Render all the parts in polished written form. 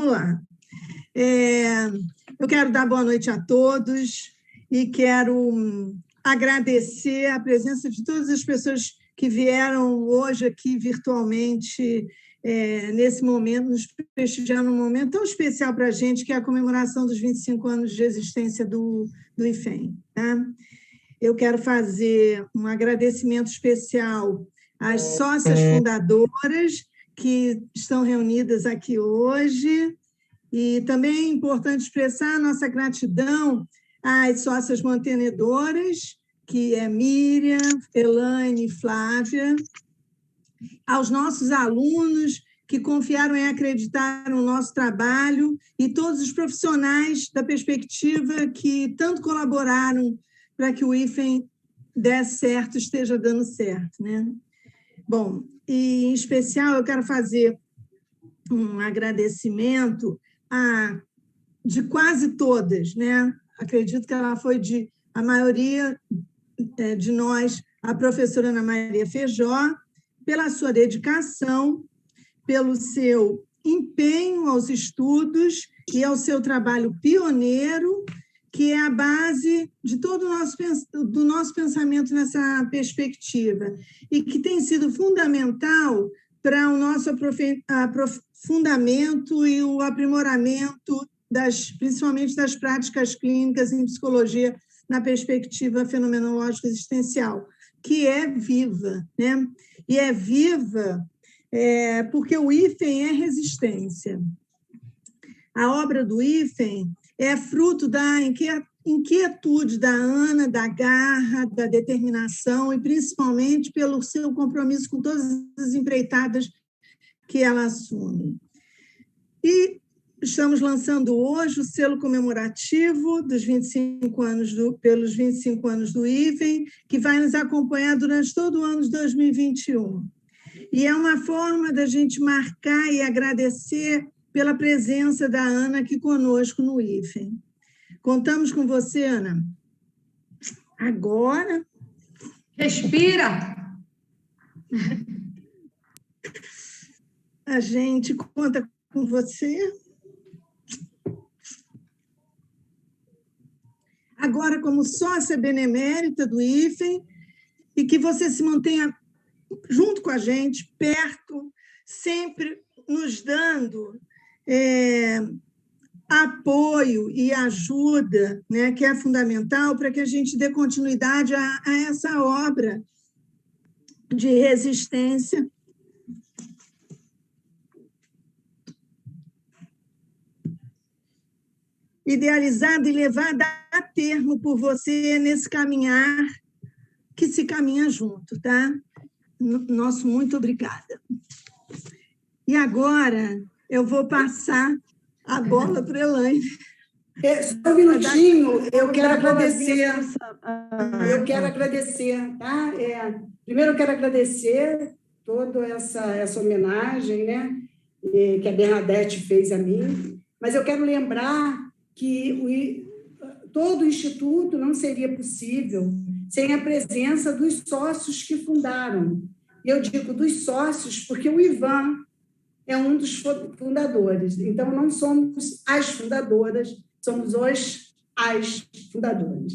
vamos lá. Eu quero dar boa noite a todos e quero agradecer a presença de todas as pessoas que vieram hoje aqui virtualmente, nesse momento, nos prestigiar num momento tão especial para a gente, que é a comemoração dos 25 anos de existência do IFEM. Tá? Eu quero fazer um agradecimento especial às sócias fundadoras que estão reunidas aqui hoje, e também é importante expressar a nossa gratidão às sócias mantenedoras, que é Miriam, Elaine e Flávia, aos nossos alunos que confiaram e acreditaram no nosso trabalho e todos os profissionais da perspectiva que tanto colaboraram para que o IFEM dê certo, esteja dando certo, né? Bom, e em especial eu quero fazer um agradecimento de quase todas, né? Acredito que ela foi a maioria de nós, a professora Ana Maria Feijó, pela sua dedicação, pelo seu empenho aos estudos e ao seu trabalho pioneiro, que é a base de todo do nosso pensamento nessa perspectiva, e que tem sido fundamental para o nosso aprofundamento e o aprimoramento, principalmente das práticas clínicas em psicologia na perspectiva fenomenológica existencial, que é viva, né? E é viva porque o IFEM é resistência. A obra do IFEM é fruto da inquietude da Ana, da garra, da determinação e, principalmente, pelo seu compromisso com todas as empreitadas que ela assume. E estamos lançando hoje o selo comemorativo dos 25 anos pelos 25 anos do IFEM, que vai nos acompanhar durante todo o ano de 2021. E é uma forma da gente marcar e agradecer pela presença da Ana aqui conosco no IFEM. Contamos com você, Ana. Agora... Respira! A gente conta com você. Agora, como sócia benemérita do IFEM, e que você se mantenha junto com a gente, perto, sempre nos dando apoio e ajuda, né, que é fundamental para que a gente dê continuidade a essa obra de resistência idealizada e levada a termo por você nesse caminhar que se caminha junto, tá? Nosso muito obrigada. E agora eu vou passar a bola para a Elaine. Só um minutinho, eu quero agradecer. Eu quero agradecer, tá? Primeiro eu quero agradecer toda essa homenagem, né, que a Bernadette fez a mim, mas eu quero lembrar que todo o Instituto não seria possível sem a presença dos sócios que fundaram. E eu digo dos sócios porque o Ivan é um dos fundadores. Então, não somos as fundadoras, somos as fundadoras.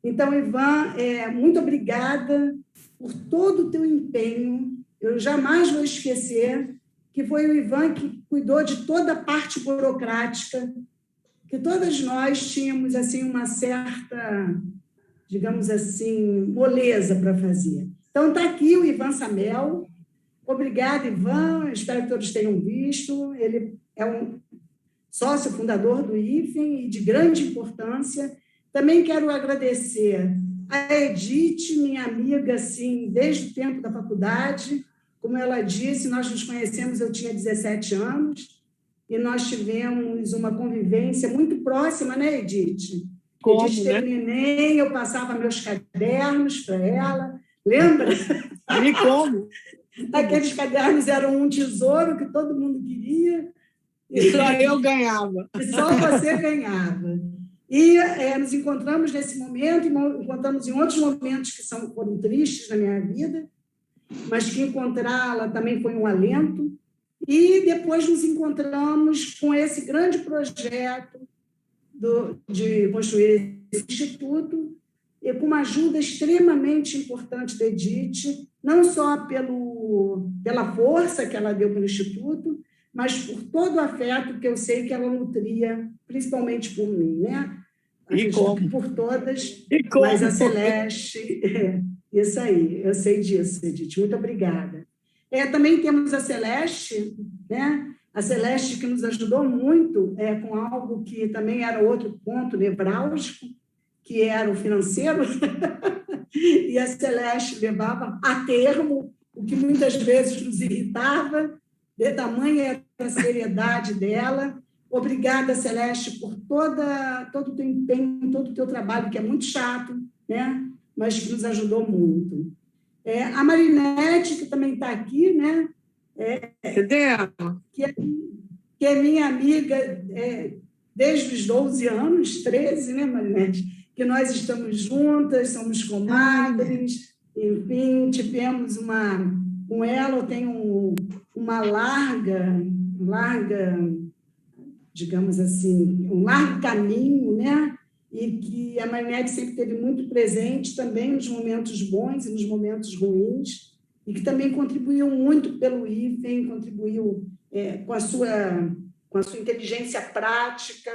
Então, Ivan, muito obrigada por todo o teu empenho. Eu jamais vou esquecer que foi o Ivan que cuidou de toda a parte burocrática, que todas nós tínhamos assim, uma certa, digamos assim, moleza para fazer. Então, está aqui o Ivan Samel. Obrigada, Ivan. Espero que todos tenham visto. Ele é um sócio fundador do IFEM e de grande importância. Também quero agradecer a Edith, minha amiga, assim, desde o tempo da faculdade. Como ela disse, nós nos conhecemos, eu tinha 17 anos, e nós tivemos uma convivência muito próxima, né, Edith? Como, Edith teve neném, eu passava meus cadernos para ela. Lembra? E como? Aqueles cadernos eram um tesouro que todo mundo queria. E só eu ganhava. E só você ganhava. E nos encontramos nesse momento, e encontramos em outros momentos que foram tristes na minha vida, mas que encontrá-la também foi um alento. E depois nos encontramos com esse grande projeto de construir esse instituto, e com uma ajuda extremamente importante da Edith, não só pela força que ela deu para o Instituto, mas por todo o afeto que eu sei que ela nutria, principalmente por mim, né? Por todas, mas a Celeste, isso aí, eu sei disso, Edith, muito obrigada. Também temos a Celeste, né? A Celeste que nos ajudou muito com algo que também era outro ponto nevrálgico, que era o financeiro, e a Celeste levava a termo, o que muitas vezes nos irritava, de tamanha a seriedade dela. Obrigada, Celeste, por todo o teu empenho, todo o teu trabalho, que é muito chato, né? Mas que nos ajudou muito. A Marinete, que também está aqui, né? Que é minha amiga desde os 12 anos, 13, né, Marinete? Que nós estamos juntas, somos comadres, enfim, tivemos com ela eu tenho uma larga, digamos assim, um largo caminho, né? E que a Marinete sempre esteve muito presente também nos momentos bons e nos momentos ruins, e que também contribuiu muito pelo IFEM, contribuiu com a sua inteligência prática,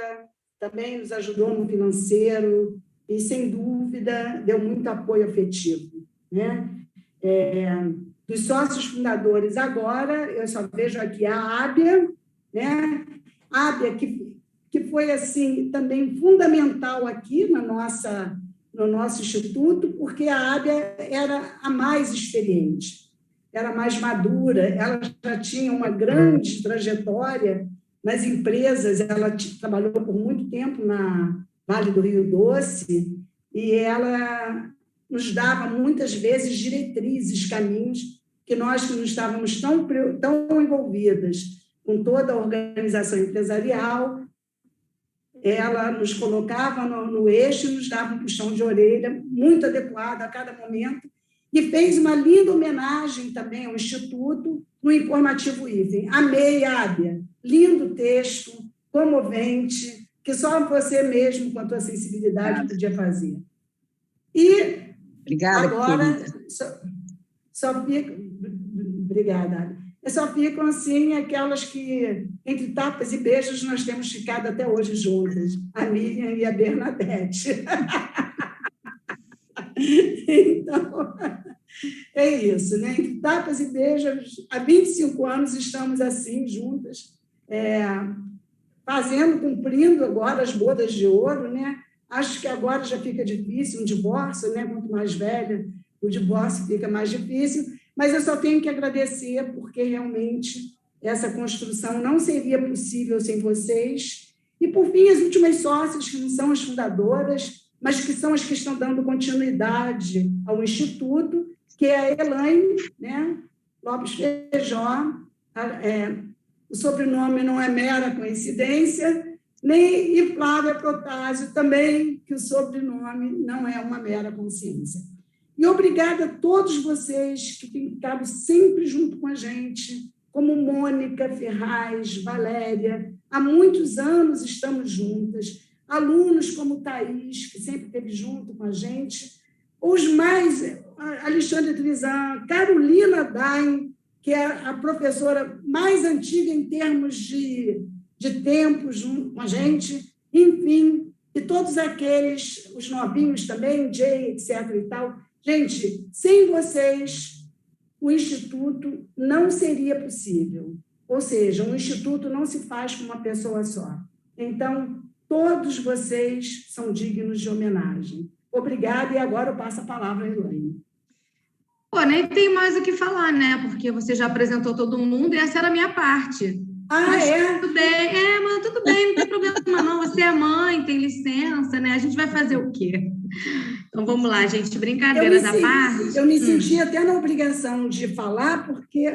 também nos ajudou no financeiro, e, sem dúvida, deu muito apoio afetivo, né? Dos sócios fundadores, agora, eu só vejo aqui a Ábia, né? Ábia, que foi, assim, também fundamental aqui no nosso instituto, porque a Ábia era a mais experiente, era mais madura, ela já tinha uma grande trajetória nas empresas, ela trabalhou por muito tempo na Vale do Rio Doce, e ela nos dava, muitas vezes, diretrizes, caminhos, que nós que não estávamos tão envolvidas com toda a organização empresarial, ela nos colocava no eixo e nos dava um puxão de orelha muito adequado a cada momento, e fez uma linda homenagem também ao Instituto no informativo IFEM. Amei, Ábia, lindo texto, comovente, que só você mesmo, com a tua sensibilidade, podia fazer. E obrigada, agora, só fica... Obrigada, Ábia. Só ficam, assim, aquelas que, entre tapas e beijos, nós temos ficado até hoje juntas, a Miriam e a Bernadette. Então, é isso, né? Entre tapas e beijos, há 25 anos estamos assim, juntas, cumprindo agora as bodas de ouro, né? Acho que agora já fica difícil um divórcio, né? Quanto mais velha, o divórcio fica mais difícil, mas eu só tenho que agradecer, porque realmente essa construção não seria possível sem vocês. E, por fim, as últimas sócias, que não são as fundadoras, mas que são as que estão dando continuidade ao Instituto, que é a Elaine, né? Lopes Feijó. O sobrenome não é mera coincidência, e Flávia Protásio também, que o sobrenome não é uma mera coincidência. E obrigada a todos vocês que têm estado sempre junto com a gente, como Mônica Ferraz, Valéria, há muitos anos estamos juntas, alunos como Thaís, que sempre esteve junto com a gente, os mais, Alexandre Trizan, Carolina Dain, que é a professora mais antiga em termos de tempo junto com a gente, enfim, e todos aqueles, os novinhos também, Jay, etc. e tal. Gente, sem vocês, o Instituto não seria possível. Ou seja, um Instituto não se faz com uma pessoa só. Então, todos vocês são dignos de homenagem. Obrigada, e agora eu passo a palavra à Elaine. Pô, nem tem mais o que falar, né? Porque você já apresentou todo mundo e essa era a minha parte. Mas tudo bem. Mas tudo bem, não tem problema não. Você é mãe, tem licença, né? A gente vai fazer o quê? Então, vamos lá, gente. Brincadeiras à parte. Eu me senti até na obrigação de falar, porque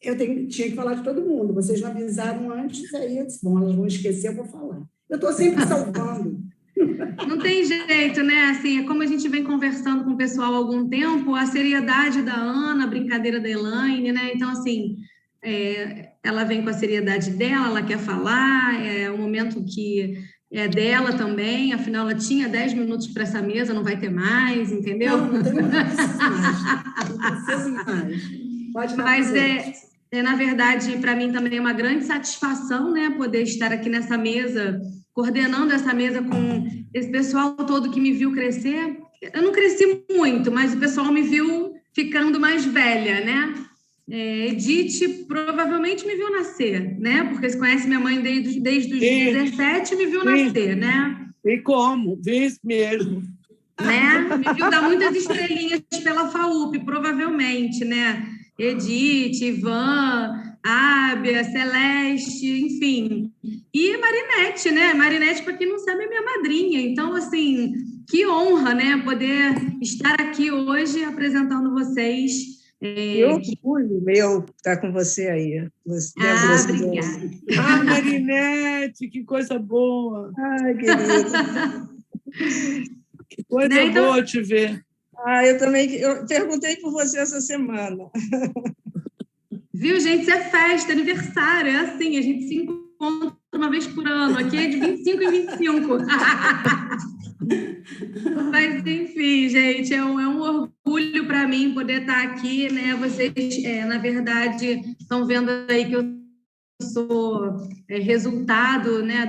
eu tinha que falar de todo mundo. Vocês não avisaram antes, aí eu disse, bom, elas vão esquecer, eu vou falar. Eu estou sempre salvando. Não tem jeito, né? Assim, como a gente vem conversando com o pessoal há algum tempo, a seriedade da Ana, a brincadeira da Elaine, né? Então, assim, ela vem com a seriedade dela, ela quer falar, é um momento que é dela também, afinal ela tinha 10 minutos para essa mesa, não vai ter mais, entendeu? Não tem mais. Não precisa mais. Pode dar. Mas na verdade, para mim também é uma grande satisfação, né, poder estar aqui nessa mesa, coordenando essa mesa com esse pessoal todo que me viu crescer. Eu não cresci muito, mas o pessoal me viu ficando mais velha, né? Edith provavelmente me viu nascer, né? Porque você conhece minha mãe desde os 17 me viu nascer, né? E como? Vi mesmo. Né? Me viu dar muitas estrelinhas pela FAUP, provavelmente, né? Edith, Ivan, Ábia, Celeste, enfim. E Marinete, né? Marinete, para quem não sabe, é minha madrinha. Então, assim, que honra, né? Poder estar aqui hoje apresentando vocês. Que orgulho meu estar com você aí. Obrigada. Marinete, que coisa boa. Ai, querida. Que coisa boa te ver. Eu perguntei por você essa semana. Viu, gente? Isso é festa, aniversário, é assim, a gente se encontra uma vez por ano, aqui é de 25 em 25. Mas, enfim, gente, é um orgulho para mim poder estar aqui, né? Vocês, na verdade, estão vendo aí que eu sou resultado, né,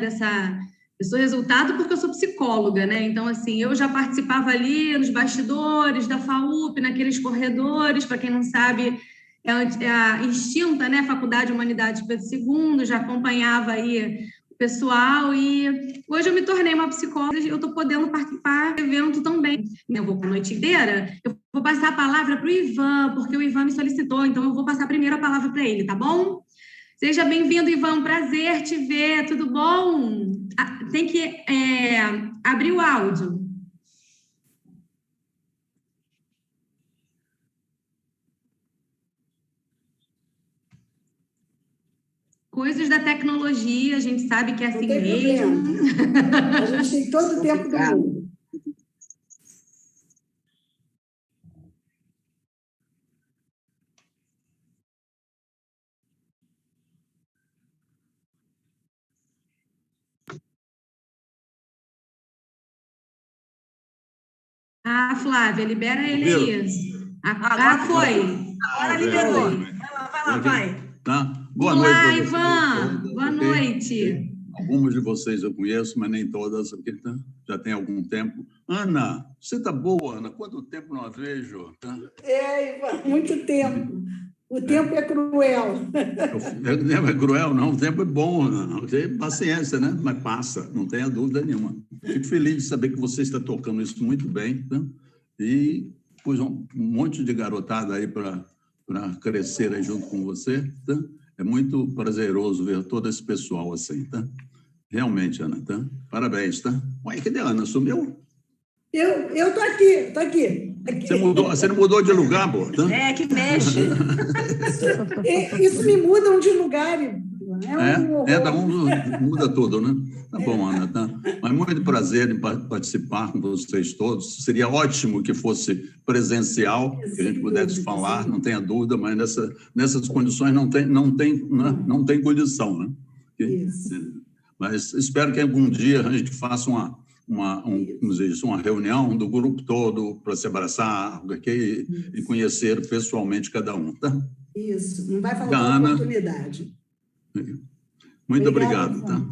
Eu sou resultado porque eu sou psicóloga, né? Então, assim, eu já participava ali nos bastidores da FAUP, naqueles corredores, para quem não sabe, é a extinta, né, Faculdade de Humanidades Pedro II, já acompanhava aí o pessoal, e hoje eu me tornei uma psicóloga e eu estou podendo participar do evento também. Eu vou para a noite inteira, eu vou passar a palavra para o Ivan, porque o Ivan me solicitou, então eu vou passar primeiro a palavra para ele, tá bom? Seja bem-vindo, Ivan, prazer te ver, tudo bom? Tem que abrir o áudio. Coisas da tecnologia, a gente sabe que é assim mesmo. A gente tem todo o tempo do mundo. Flávia, libera ele aí. Agora foi. Agora liberou. Vai. Tá? Boa noite. Olá, Ivan. Boa noite. Algumas de vocês eu conheço, mas nem todas, porque já tem algum tempo. Ana, você está boa, Ana? Quanto tempo não a vejo? Tá? Ivan, muito tempo. O tempo é cruel. O tempo é cruel, não. O tempo é bom, não. Tem paciência, né? Mas passa, não tenha dúvida nenhuma. Fico feliz de saber que você está tocando isso muito bem, tá? E pus um monte de garotada aí para crescer aí junto com você, tá? É muito prazeroso ver todo esse pessoal assim, tá? Realmente, Ana, tá? Parabéns, tá? Ué, cadê a Ana? Sumiu? Eu estou aqui. Você não mudou de lugar, pô? Tá? Que mexe. Isso me muda de lugar. Muda tudo, né? Tá bom, Ana, tá? Mas muito prazer em participar com vocês todos. Seria ótimo que fosse presencial, que a gente pudesse falar, não tenha dúvida, mas nessas condições não tem condição, né? Mas espero que algum dia a gente faça uma reunião do grupo todo para se abraçar e conhecer pessoalmente cada um, tá? Isso, não vai faltar oportunidade. Muito obrigado, tá?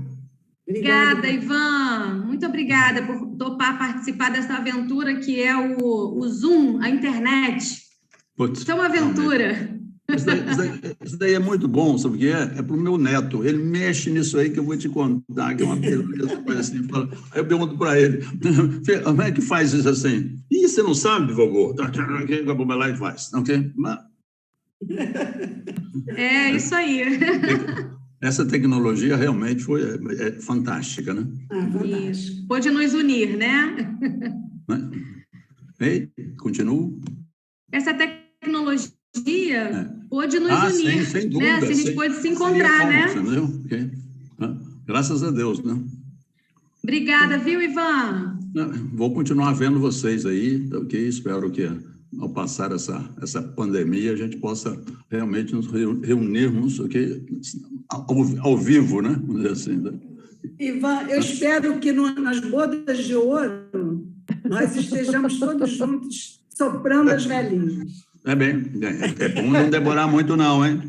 Obrigada, Ivan. Muito obrigada por topar participar dessa aventura que é o Zoom, a internet. Isso é uma aventura. Isso daí é muito bom, sabe o que é? É para o meu neto. Ele mexe nisso aí que eu vou te contar, que é uma beleza. Assim, aí eu pergunto para ele, como é que faz isso assim? Ih, você não sabe, vovô? Acabou, vai lá e faz. Ok? É isso aí. Essa tecnologia realmente é fantástica, né? Isso. Pode nos unir, né? Continuo. Essa tecnologia pôde nos unir. Sem dúvida. Né? Se a gente pôde se encontrar, né? Okay. Graças a Deus, né? Obrigada, viu, Ivan? Vou continuar vendo vocês aí, ok? Espero que ao passar essa pandemia, a gente possa realmente nos reunirmos aqui ao vivo, né? Vamos dizer assim. Né? Ivan, eu espero que nas bodas de ouro nós estejamos todos juntos soprando as velhinhas. É bom não demorar muito não, hein?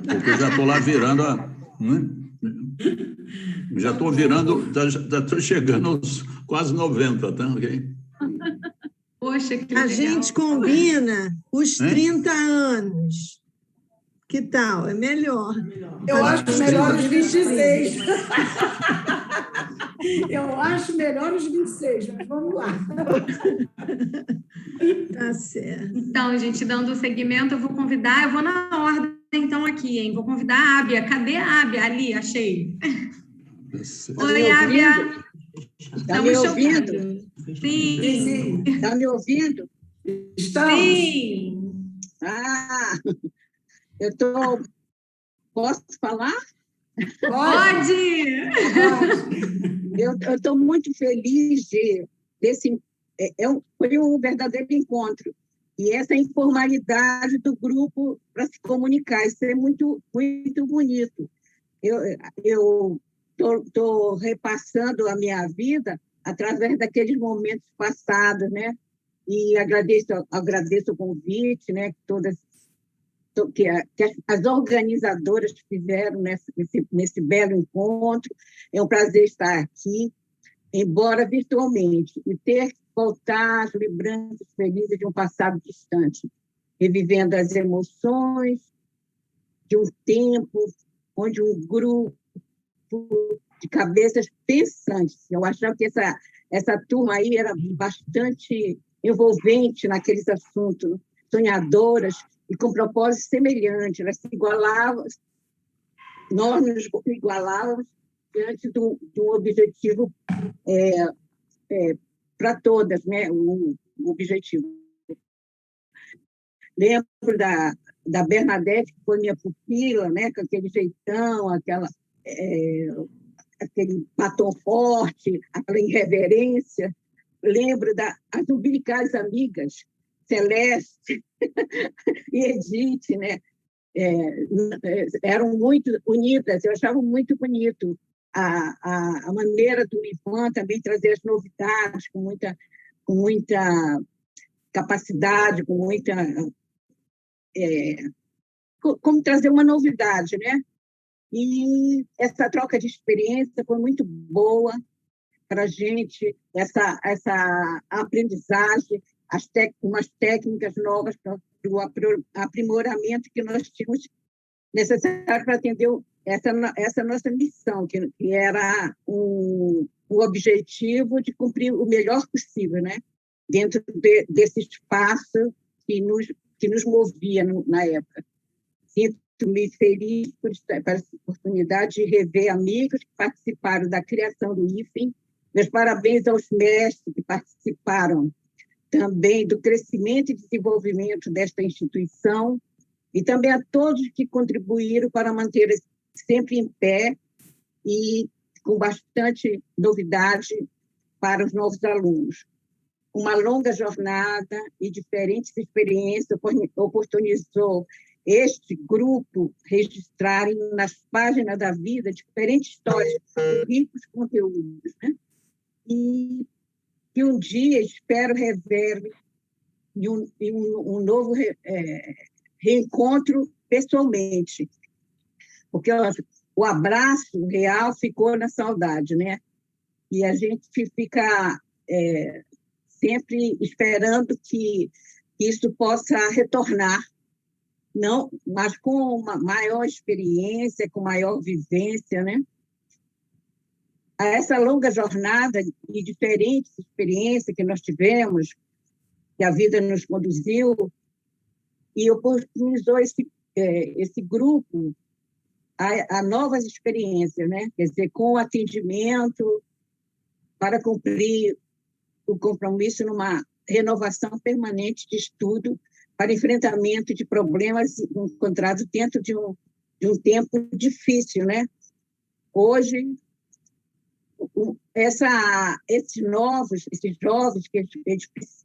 Porque eu já estou lá virando já estou virando, já estou chegando aos quase 90, tá? Ok? Poxa, que A legal. gente combina os 30 anos. Que tal? É melhor. Eu acho melhor os 26. Eu acho melhor os 26, mas vamos lá. Tá certo. Então, gente, dando seguimento, eu vou na ordem, então, aqui, hein? Vou convidar a Ábia. Cadê a Ábia? Ali, achei. Oi, Ábia. Está me ouvindo? Sim. Está me ouvindo? Estamos. Sim. Posso falar? Pode! Eu estou muito feliz foi um verdadeiro encontro. E essa informalidade do grupo para se comunicar, isso é muito, muito bonito. Eu estou repassando a minha vida através daqueles momentos passados, né? E agradeço o convite, né? Que as organizadoras fizeram nesse belo encontro. É um prazer estar aqui, embora virtualmente, e ter que voltar às lembranças felizes de um passado distante, revivendo as emoções de um tempo onde um grupo de cabeças pensantes, eu achava que essa turma aí era bastante envolvente naqueles assuntos, sonhadoras, e com propósitos semelhantes, elas se igualavam, nós nos igualávamos diante de um objetivo para todas, né? O objetivo. Lembro da Bernadette, que foi minha pupila, né? Com aquele jeitão, aquele batom forte, aquela irreverência. Lembro das umbilicais amigas, Celeste e Edith, né? Eram muito unidas, eu achava muito bonito a maneira do Ivan também trazer as novidades com muita capacidade, como trazer uma novidade, né? E essa troca de experiência foi muito boa para a gente, essa aprendizagem, umas técnicas novas para o aprimoramento que nós tínhamos necessário para atender essa nossa missão, que era o objetivo de cumprir o melhor possível, né? Dentro desse espaço que nos movia na época. Sinto-me feliz por essa oportunidade de rever amigos que participaram da criação do IFEM. Meus parabéns aos mestres que participaram também do crescimento e desenvolvimento desta instituição e também a todos que contribuíram para manter sempre em pé e com bastante novidade para os novos alunos. Uma longa jornada e diferentes experiências oportunizou este grupo registrarem nas páginas da vida diferentes histórias, ricos conteúdos, né? E que um dia espero revele em um novo reencontro pessoalmente, porque o abraço real ficou na saudade, né? E a gente fica sempre esperando que isso possa retornar, não, mas com uma maior experiência, com maior vivência, né? A essa longa jornada e diferentes experiências que nós tivemos, que a vida nos conduziu, e oportunizou esse grupo a novas experiências, né? Quer dizer, com atendimento para cumprir o compromisso numa renovação permanente de estudo para enfrentamento de problemas encontrados dentro de um tempo difícil, né? Hoje, esses jovens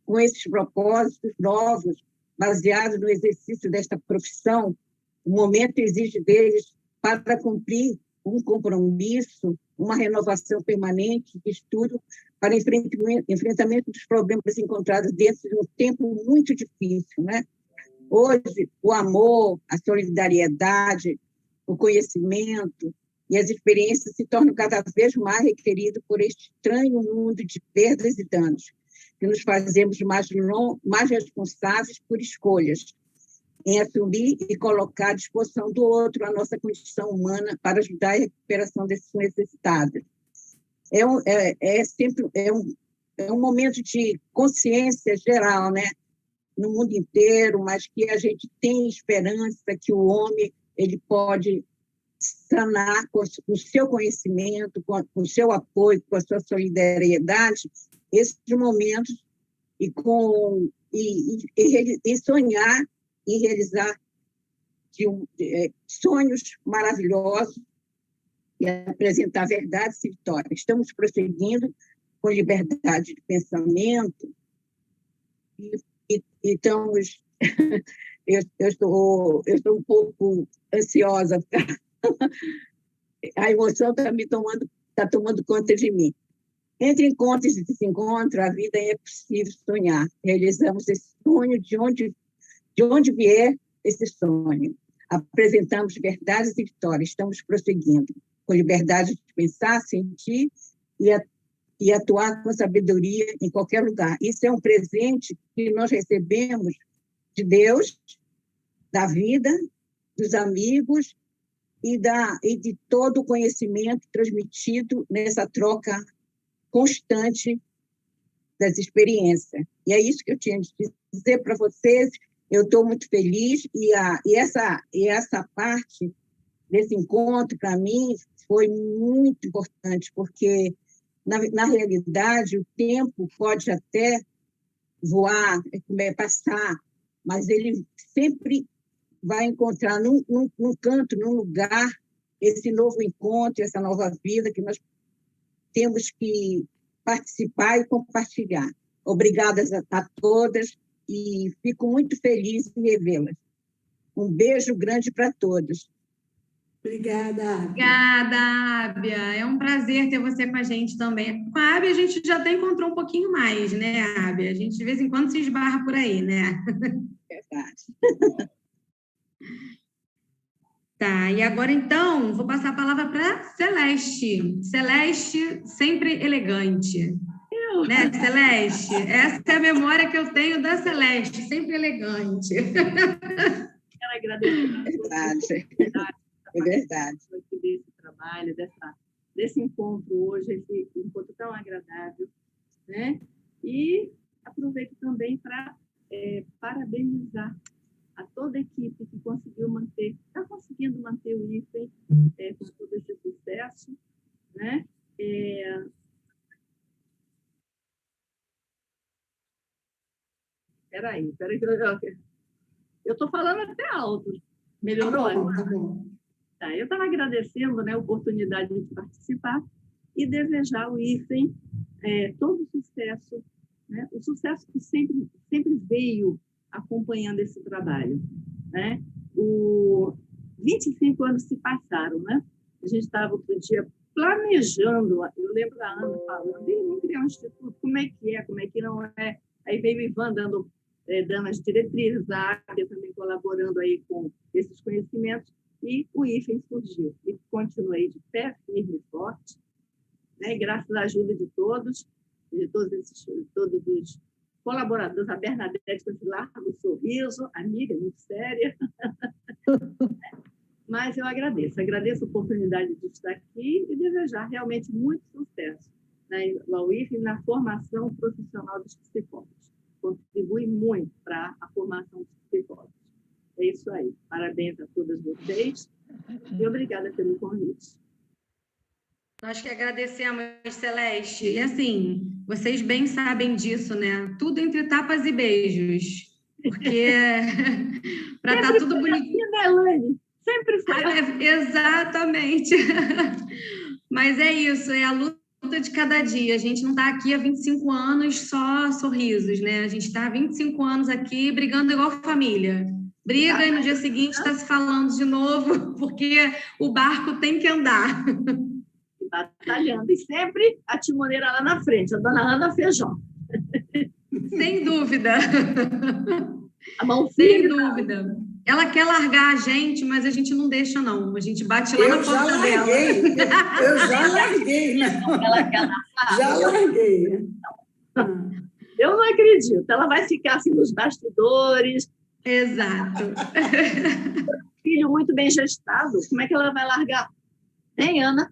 com esses propósitos novos, baseados no exercício desta profissão, o momento exige deles para cumprir um compromisso, uma renovação permanente de estudo para enfrentamento dos problemas encontrados dentro de um tempo muito difícil, né? Hoje, o amor, a solidariedade, o conhecimento e as experiências se tornam cada vez mais requeridos por este estranho mundo de perdas e danos, que nos fazemos mais responsáveis por escolhas, em assumir e colocar à disposição do outro a nossa condição humana para ajudar a recuperação desses necessitados. É um momento de consciência geral, né, no mundo inteiro, mas que a gente tem esperança que o homem ele pode sanar com o seu conhecimento, com o seu apoio, com a sua solidariedade, esses momentos e sonhar e realizar sonhos maravilhosos e apresentar verdades e vitórias. Estamos prosseguindo com liberdade de pensamento e estamos... eu estou um pouco ansiosa. A emoção está tomando conta de mim. Entre encontros e desencontros, a vida é possível sonhar. Realizamos esse sonho de onde vier esse sonho. Apresentamos verdades e vitórias. Estamos prosseguindo com liberdade de pensar, sentir e atuar com sabedoria em qualquer lugar. Isso é um presente que nós recebemos de Deus, da vida, dos amigos e de todo o conhecimento transmitido nessa troca constante das experiências. E é isso que eu tinha de dizer para vocês. Eu estou muito feliz e essa parte desse encontro, para mim, foi muito importante, porque, na realidade, o tempo pode até voar, passar, mas ele sempre vai encontrar num canto, num lugar, esse novo encontro, essa nova vida que nós temos que participar e compartilhar. Obrigada a todas e fico muito feliz em revê-las. Um beijo grande para todos. Obrigada, Ábia. Obrigada, Ábia. É um prazer ter você com a gente também. Com a Ábia, a gente já até encontrou um pouquinho mais, né, Ábia? A gente, de vez em quando, se esbarra por aí, né? Verdade. Tá, e agora, então, vou passar a palavra para Celeste. Celeste, sempre elegante. Né, Celeste? Essa é a memória que eu tenho da Celeste, sempre elegante. Quero agradecer É verdade. Desse trabalho, desse encontro hoje, esse encontro tão agradável, né? E aproveito também para parabenizar a toda a equipe que está conseguindo manter o IFEM com todo esse sucesso, né? Peraí, eu estou falando até alto. Melhorou? Tá bom. Tá, eu estava agradecendo, né, a oportunidade de participar e desejar ao IFEM todo o sucesso, né? O sucesso que sempre veio acompanhando esse trabalho, né? 25 anos se passaram, né? A gente estava outro dia planejando, eu lembro da Ana falando, vamos criar um instituto, como é que não é? Aí veio o Ivan dando as diretrizes, a Ábia também colaborando aí com esses conhecimentos, e o IFEM surgiu. E continuei de pé, firme e forte, né? E graças à ajuda de todos os colaboradores, a Bernadette com esse largo sorriso, amiga muito séria. Mas eu agradeço a oportunidade de estar aqui e desejar realmente muito sucesso ao IFEM na formação profissional dos psicólogos. Contribui muito para a formação dos psicólogos. É isso aí. Parabéns a todas vocês e obrigada pelo convite. Nós que agradecemos, Celeste. E assim, vocês bem sabem disso, né? Tudo entre tapas e beijos. Porque para estar tudo bonitinho, né, Elaine? Sempre foi. Exatamente. Mas é isso, é a luta luta de cada dia. A gente não está aqui há 25 anos só sorrisos, né? A gente está há 25 anos aqui brigando igual família. Briga e no dia seguinte está se falando de novo, porque o barco tem que andar. Batalhando. E sempre a timoneira lá na frente, a dona Ana Feijó. Sem dúvida. A mão sem dúvida. Ela quer largar a gente, mas a gente não deixa, não. A gente bate lá na porta dela. Eu já larguei. Ela quer largar. Já larguei. Eu não acredito. Ela vai ficar assim nos bastidores. Exato. Filho muito bem gestado. Como é que ela vai largar? Hein, Ana?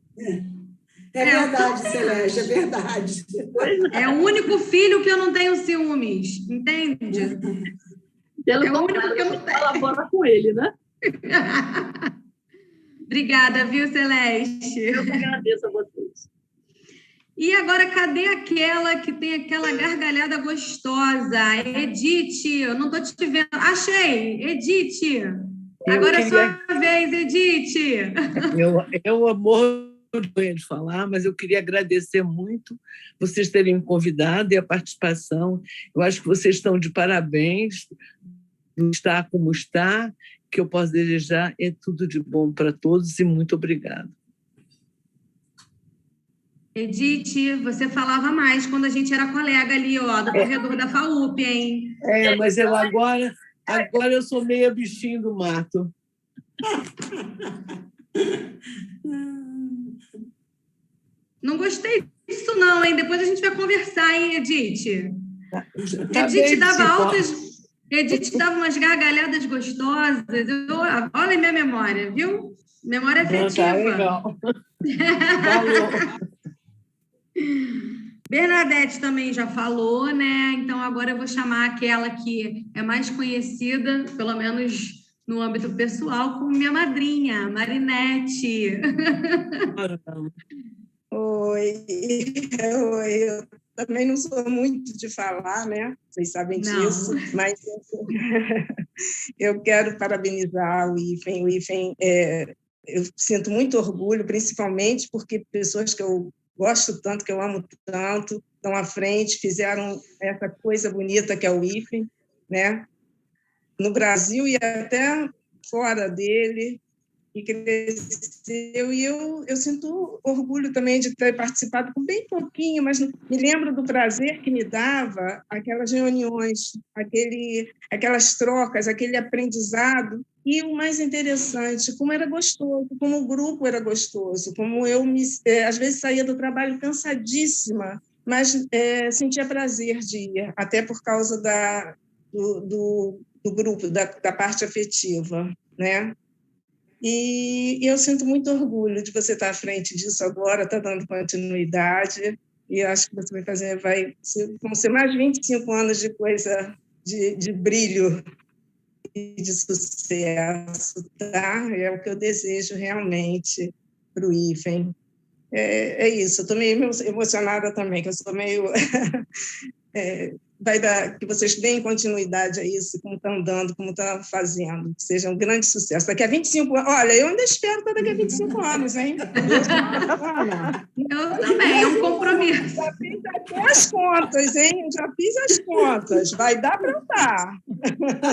É verdade, Celeste, é verdade. É o único filho que eu não tenho ciúmes, entende? É o único que eu não tenho. Colabora com ele, né? Obrigada, viu, Celeste? Eu que agradeço a vocês. E agora, cadê aquela que tem aquela gargalhada gostosa? Edith, eu não estou te vendo. Achei, Edith. Agora é sua vez, Edith. Eu morro de falar, mas eu queria agradecer muito vocês terem me convidado e a participação. Eu acho que vocês estão de parabéns. Está como está, que eu posso desejar é tudo de bom para todos e muito obrigada. Edith, você falava mais quando a gente era colega ali, ó, do corredor da FAUP, hein? Mas eu agora eu sou meia bichinho do mato. Não gostei disso não, hein? Depois a gente vai conversar, hein, Edith? Edith dava umas gargalhadas gostosas. Olha a minha memória, viu? Memória afetiva. Tá legal. Bernadette também já falou, né? Então agora eu vou chamar aquela que é mais conhecida, pelo menos no âmbito pessoal, como minha madrinha, Marinette. Oi, eu também não sou muito de falar, né? Vocês sabem disso, mas eu quero parabenizar o IFEM. O IFEM, eu sinto muito orgulho, principalmente porque pessoas que eu gosto tanto, que eu amo tanto, estão à frente, fizeram essa coisa bonita que é o IFEM, né? No Brasil e até fora dele, e cresceu, e eu sinto orgulho também de ter participado com bem pouquinho, mas me lembro do prazer que me dava aquelas reuniões, aquelas trocas, aquele aprendizado, e o mais interessante, como era gostoso, como o grupo era gostoso, como eu às vezes saía do trabalho cansadíssima, mas sentia prazer de ir, até por causa do grupo, da parte afetiva, né? E eu sinto muito orgulho de você estar à frente disso agora, está dando continuidade, e acho que você vão ser mais de 25 anos de coisa, de brilho e de sucesso, tá? É o que eu desejo realmente para o IFEM. É isso, eu estou meio emocionada também, que eu sou meio... que vocês deem continuidade a isso, como estão dando, como estão fazendo, que seja um grande sucesso. Daqui a 25 anos, olha, eu ainda espero para daqui a 25 anos, hein? Eu também, é um compromisso. Já fiz até as contas, hein? Já fiz as contas, vai dar para dar.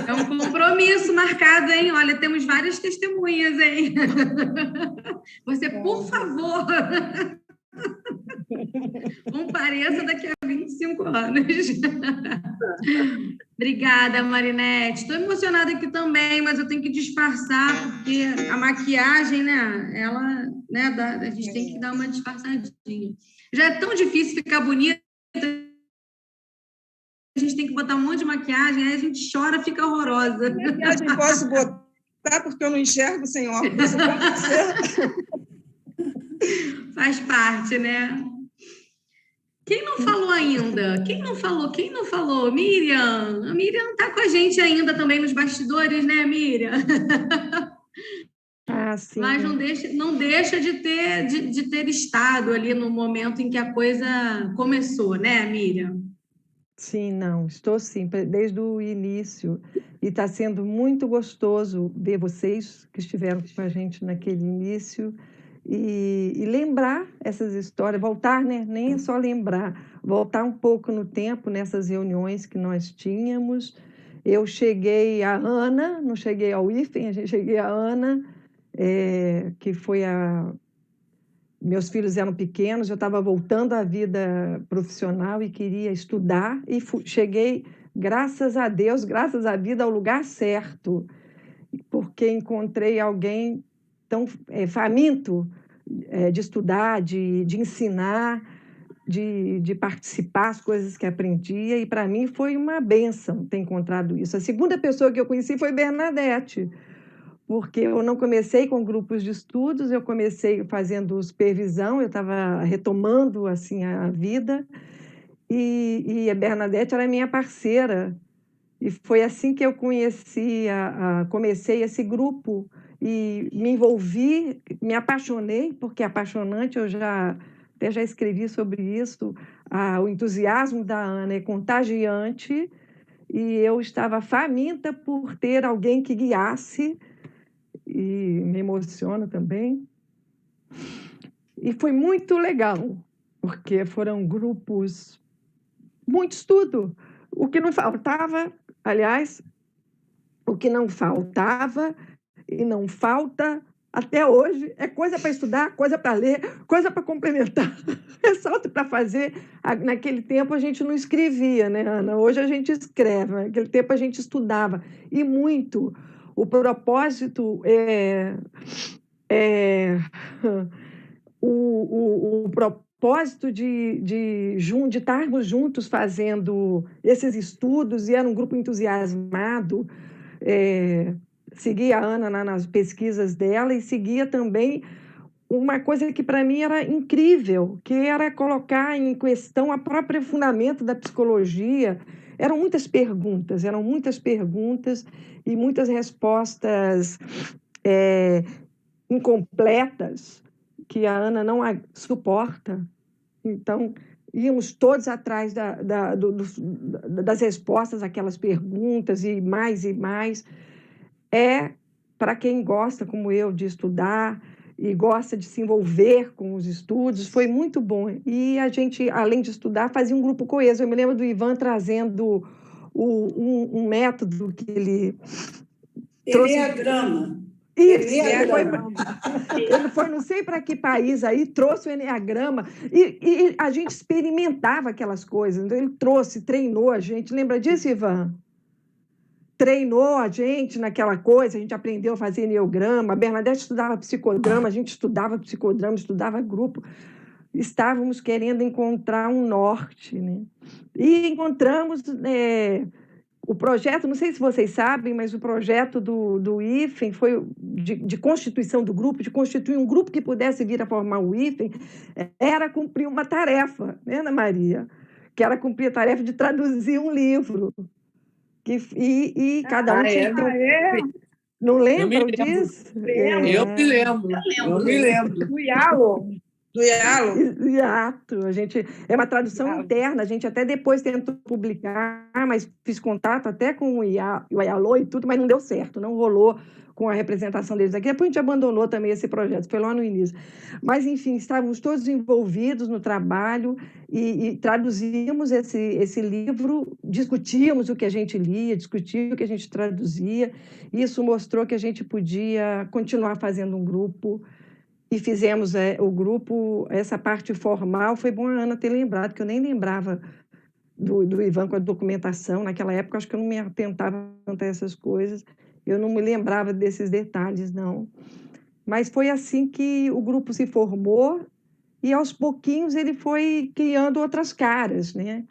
É um compromisso marcado, hein? Olha, temos várias testemunhas, hein? Você, por favor... compareça daqui a 25 anos. Obrigada, Marinette. Estou emocionada aqui também, mas eu tenho que disfarçar, porque a maquiagem, né? Ela, né, a gente tem que dar uma disfarçadinha. Já é tão difícil ficar bonita, a gente tem que botar um monte de maquiagem, aí a gente chora, fica horrorosa. Maquiagem posso botar porque eu não enxergo sem óculos. Faz parte, né? Quem não falou ainda? Quem não falou? Miriam. A Miriam está com a gente ainda também nos bastidores, né, Miriam? Sim. Mas não deixa de ter estado ali no momento em que a coisa começou, né, Miriam? Sim, não, estou sim, desde o início. E está sendo muito gostoso ver vocês que estiveram com a gente naquele início. e lembrar essas histórias, voltar, né? Nem é só lembrar, voltar um pouco no tempo nessas reuniões que nós tínhamos. Eu cheguei a Ana, não cheguei ao IFEM, cheguei a Ana, que foi a... Meus filhos eram pequenos, eu estava voltando à vida profissional e queria estudar, e cheguei, graças a Deus, graças à vida, ao lugar certo, porque encontrei alguém tão faminto de estudar, de ensinar, de participar das coisas que aprendia, e para mim foi uma bênção ter encontrado isso. A segunda pessoa que eu conheci foi Bernadette, porque eu não comecei com grupos de estudos, eu comecei fazendo supervisão, eu estava retomando assim a vida, e a Bernadette era minha parceira, e foi assim que eu comecei esse grupo, e me envolvi, me apaixonei, porque é apaixonante, até já escrevi sobre isso, o entusiasmo da Ana é contagiante, e eu estava faminta por ter alguém que guiasse, e me emociona também. E foi muito legal, porque foram grupos, muito estudo. O que não faltava, aliás, o que não faltava e não falta até hoje é coisa para estudar, coisa para ler, coisa para complementar, ressalto para fazer. Naquele tempo a gente não escrevia, né, Ana? Hoje a gente escreve, naquele tempo a gente estudava, e muito. O propósito o propósito de estarmos juntos fazendo esses estudos, e era um grupo entusiasmado, seguia a Ana nas pesquisas dela, e seguia também uma coisa que para mim era incrível, que era colocar em questão o próprio fundamento da psicologia. Eram muitas perguntas e muitas respostas incompletas que a Ana não suporta. Então, íamos todos atrás das respostas àquelas perguntas, e mais e mais. Para quem gosta, como eu, de estudar e gosta de se envolver com os estudos, foi muito bom. E a gente, além de estudar, fazia um grupo coeso. Eu me lembro do Ivan trazendo um método que ele trouxe. Enneagrama. Isso, ele foi não sei para que país aí, trouxe o Enneagrama, e a gente experimentava aquelas coisas. Então, ele treinou a gente. Lembra disso, Ivan? Treinou a gente naquela coisa, a gente aprendeu a fazer Enneagrama. A Bernadette estudava psicodrama, a gente estudava psicodrama, estudava grupo. Estávamos querendo encontrar um norte, né? E encontramos o projeto, não sei se vocês sabem, mas o projeto do IFEM foi de constituição do grupo, de constituir um grupo que pudesse vir a formar o IFEM, era cumprir uma tarefa, né, Ana Maria? Que era cumprir a tarefa de traduzir um livro. E cada um tinha que ter Não lembram disso? Eu me lembro. Do Exato. É uma tradução interna, a gente até depois tentou publicar, mas fiz contato até com o IALO e tudo, mas não deu certo, não rolou com a representação deles aqui. Depois a gente abandonou também esse projeto, foi lá no início. Mas, enfim, estávamos todos envolvidos no trabalho e traduzimos esse livro, discutíamos o que a gente lia, discutíamos o que a gente traduzia. Isso mostrou que a gente podia continuar fazendo um grupo, e fizemos o grupo, essa parte formal. Foi bom a Ana ter lembrado, que eu nem lembrava do Ivan com a documentação. Naquela época, acho que eu não me atentava tanto a essas coisas, eu não me lembrava desses detalhes, não. Mas foi assim que o grupo se formou, e aos pouquinhos ele foi criando outras caras, né?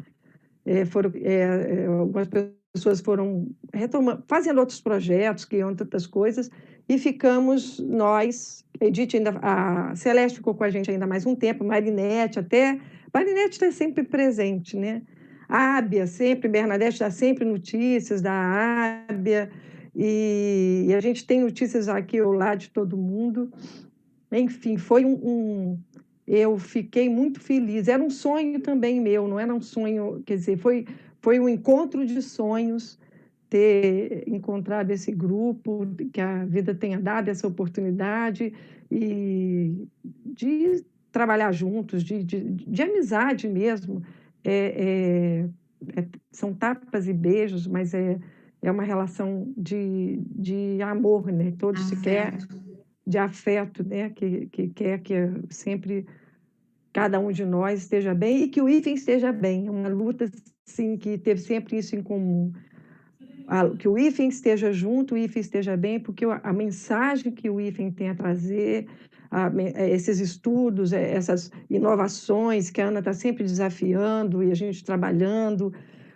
Algumas pessoas foram fazendo outros projetos, criando outras coisas, e ficamos nós, Edith, a Celeste ficou com a gente ainda mais um tempo, Marinette está sempre presente, né? A Ábia sempre, Bernadette dá sempre notícias da Ábia, e a gente tem notícias aqui ou lá de todo mundo. Enfim, foi eu fiquei muito feliz. Era um sonho também meu, não era um sonho, quer dizer, foi um encontro de sonhos ter encontrado esse grupo, que a vida tenha dado essa oportunidade e de trabalhar juntos, de amizade mesmo. São tapas e beijos, mas é uma relação de amor, né? Todos se querem, de afeto, né? Que quer que sempre cada um de nós esteja bem e que o IFEM esteja bem. É uma luta, sim, que teve sempre isso em comum. Que o IFEM esteja junto, o IFEM esteja bem, porque a mensagem que o IFEM tem a trazer, esses estudos, essas inovações que a Ana está sempre desafiando e a gente trabalhando.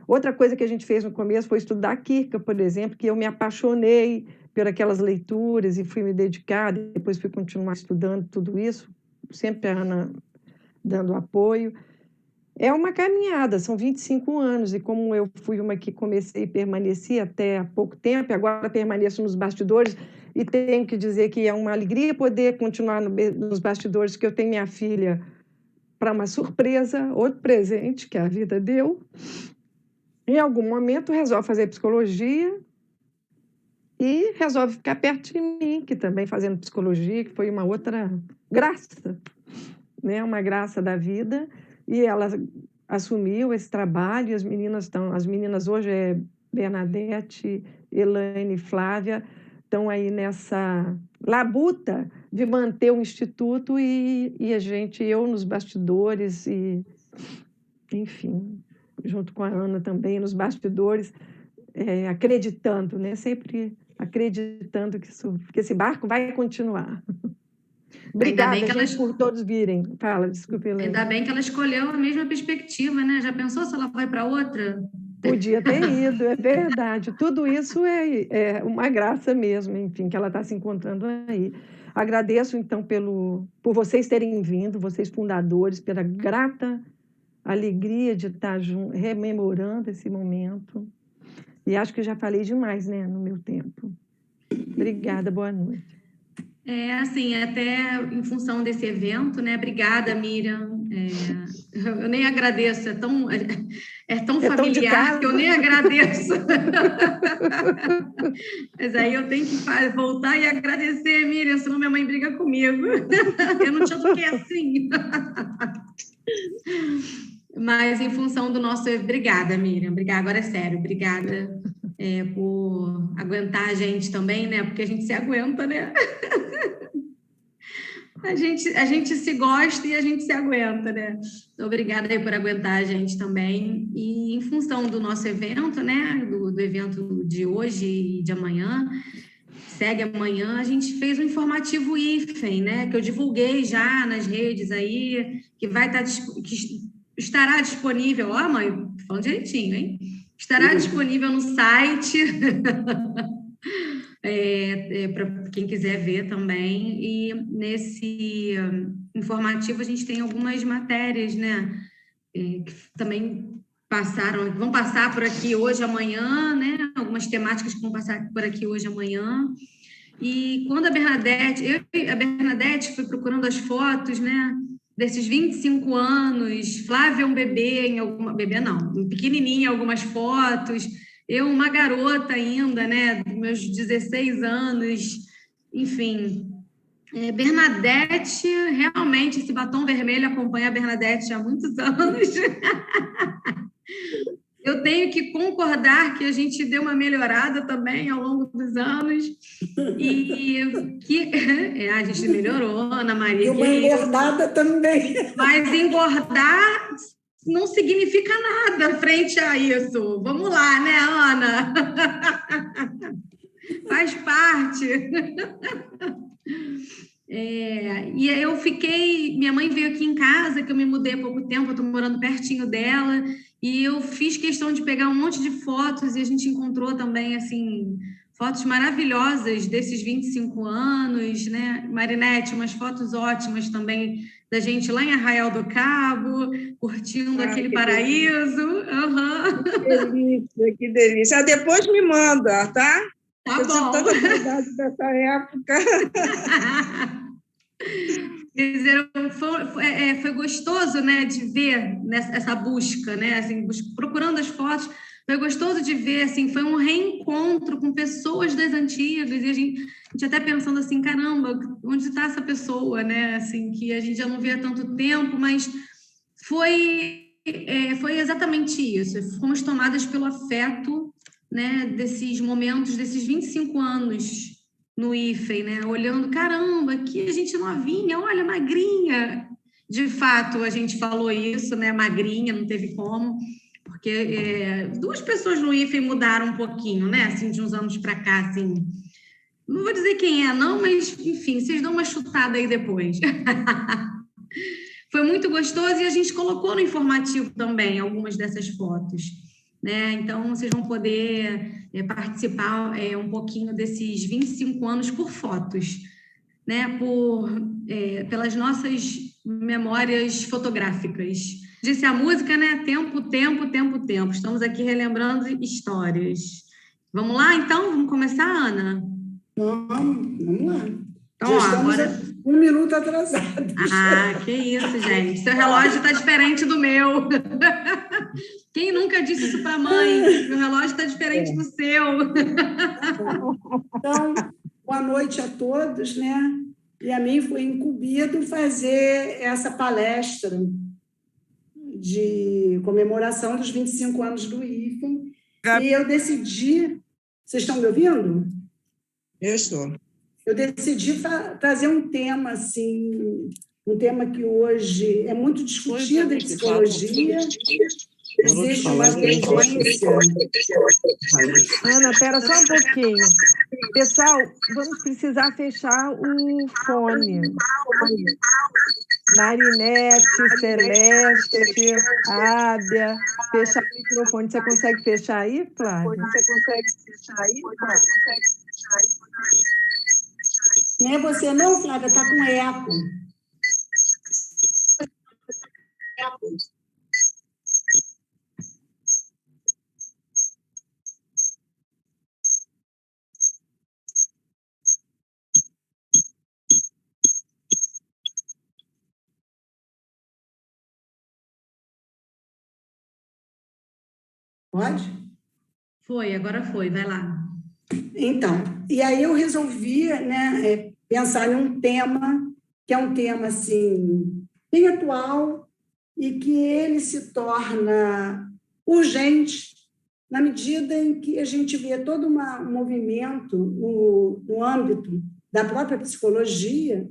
Outra coisa que a gente fez no começo foi estudar Kierkegaard, por exemplo, que eu me apaixonei por aquelas leituras e fui me dedicar, depois fui continuar estudando tudo isso, sempre a Ana dando apoio. É uma caminhada, são 25 anos, e como eu fui uma que comecei e permaneci até há pouco tempo, e agora permaneço nos bastidores, e tenho que dizer que é uma alegria poder continuar nos bastidores, que eu tenho minha filha para uma surpresa, outro presente que a vida deu. Em algum momento resolve fazer psicologia e resolve ficar perto de mim, que também fazendo psicologia, que foi uma outra graça, né? Uma graça da vida. E ela assumiu esse trabalho, e as meninas hoje Bernadette, Elaine e Flávia, estão aí nessa labuta de manter o Instituto e eu nos bastidores, e, enfim, junto com a Ana também, nos bastidores, acreditando, né? Sempre acreditando que esse barco vai continuar. Obrigada, gente, por todos virem. Fala, desculpe, Helena. Ainda bem que ela escolheu a mesma perspectiva, né? Já pensou se ela vai para outra? Podia ter ido, é verdade. Tudo isso é uma graça mesmo, enfim, que ela está se encontrando aí. Agradeço, então, por vocês terem vindo, vocês fundadores, pela grata alegria de estar rememorando esse momento. E acho que eu já falei demais, né, no meu tempo. Obrigada, boa noite. Assim, até em função desse evento, né? Obrigada, Miriam. Eu nem agradeço, é tão familiar que eu nem agradeço. Mas aí eu tenho que voltar e agradecer, Miriam, senão minha mãe briga comigo. Eu não te eduquei assim. Mas em função do nosso... Obrigada, Miriam. Obrigada, agora é sério. Obrigada por aguentar a gente também, né? Porque a gente se aguenta, né? A gente se gosta e a gente se aguenta, né? Então, obrigada aí por aguentar a gente também. E em função do nosso evento, né? Do evento de hoje e de amanhã, segue amanhã, a gente fez um informativo IFEM, né? Que eu divulguei já nas redes aí, que estará disponível. Ó, mãe, falando direitinho, hein? Estará disponível no site para quem quiser ver também. E nesse informativo a gente tem algumas matérias, né? Que também vão passar por aqui hoje, amanhã, né? Algumas temáticas que vão passar por aqui hoje, amanhã. E quando a Bernadette foi procurando as fotos, né? Desses 25 anos, Flávia um bebê, pequenininha em algumas fotos, eu uma garota ainda, né, meus 16 anos, enfim. Bernadette, realmente, esse batom vermelho acompanha a Bernadette há muitos anos. Eu tenho que concordar que a gente deu uma melhorada também ao longo dos anos. E que a gente melhorou, Ana Maria. E uma engordada também. Mas engordar não significa nada frente a isso. Vamos lá, né, Ana? Faz parte. E aí eu minha mãe veio aqui em casa, que eu me mudei há pouco tempo, eu estou morando pertinho dela, e eu fiz questão de pegar um monte de fotos, e a gente encontrou também, assim, fotos maravilhosas desses 25 anos, né? Marinete, umas fotos ótimas também da gente lá em Arraial do Cabo, curtindo aquele paraíso. Uhum. Que delícia. Depois me manda, tá? Tá eu bom. Sinto toda saudade dessa época. Quer dizer, foi gostoso, né, de ver essa busca, né, assim, procurando as fotos, Foi gostoso de ver, assim, foi um reencontro com pessoas das antigas, e a gente até pensando assim, caramba, onde está essa pessoa, né? Assim, que a gente já não vê há tanto tempo, mas foi exatamente isso. Fomos tomadas pelo afeto, né, desses momentos, desses 25 anos no IFE, né? Olhando, caramba, que a gente novinha, olha, magrinha. De fato, a gente falou isso, né? Magrinha, não teve como, porque duas pessoas no IFE mudaram um pouquinho, né? Assim, de uns anos para cá, assim. Não vou dizer quem é, não, mas, enfim, vocês dão uma chutada aí depois. Foi muito gostoso e a gente colocou no informativo também algumas dessas fotos, né? Então, vocês vão poder participar um pouquinho desses 25 anos por fotos, né? Pelas nossas memórias fotográficas. Disse a música, né? Tempo, tempo, tempo, tempo. Estamos aqui relembrando histórias. Vamos lá, então? Vamos começar, Ana? Vamos lá. Então, agora 1 minuto atrasado. Que isso, gente. Seu relógio está diferente do meu. Quem nunca disse isso para a mãe? Meu relógio está diferente do seu. Então, boa noite a todos, né? E a mim foi incumbido fazer essa palestra de comemoração dos 25 anos do IFE. E eu decidi... Vocês estão me ouvindo? Eu estou. Eu decidi trazer um tema, assim, um tema que hoje é muito discutido em psicologia. Existe uma tendência... Ana, espera só um pouquinho. Pessoal, vamos precisar fechar o fone. Marinete, Celeste, Ábia, fechar o microfone. Você consegue fechar aí, Flávia? Não é você não, Flávia, está com eco. Pode? Foi, agora foi, vai lá. Então, e aí eu resolvi, né, pensar em um tema, que é um tema, assim, bem atual, e que ele se torna urgente na medida em que a gente vê todo um movimento no âmbito da própria psicologia,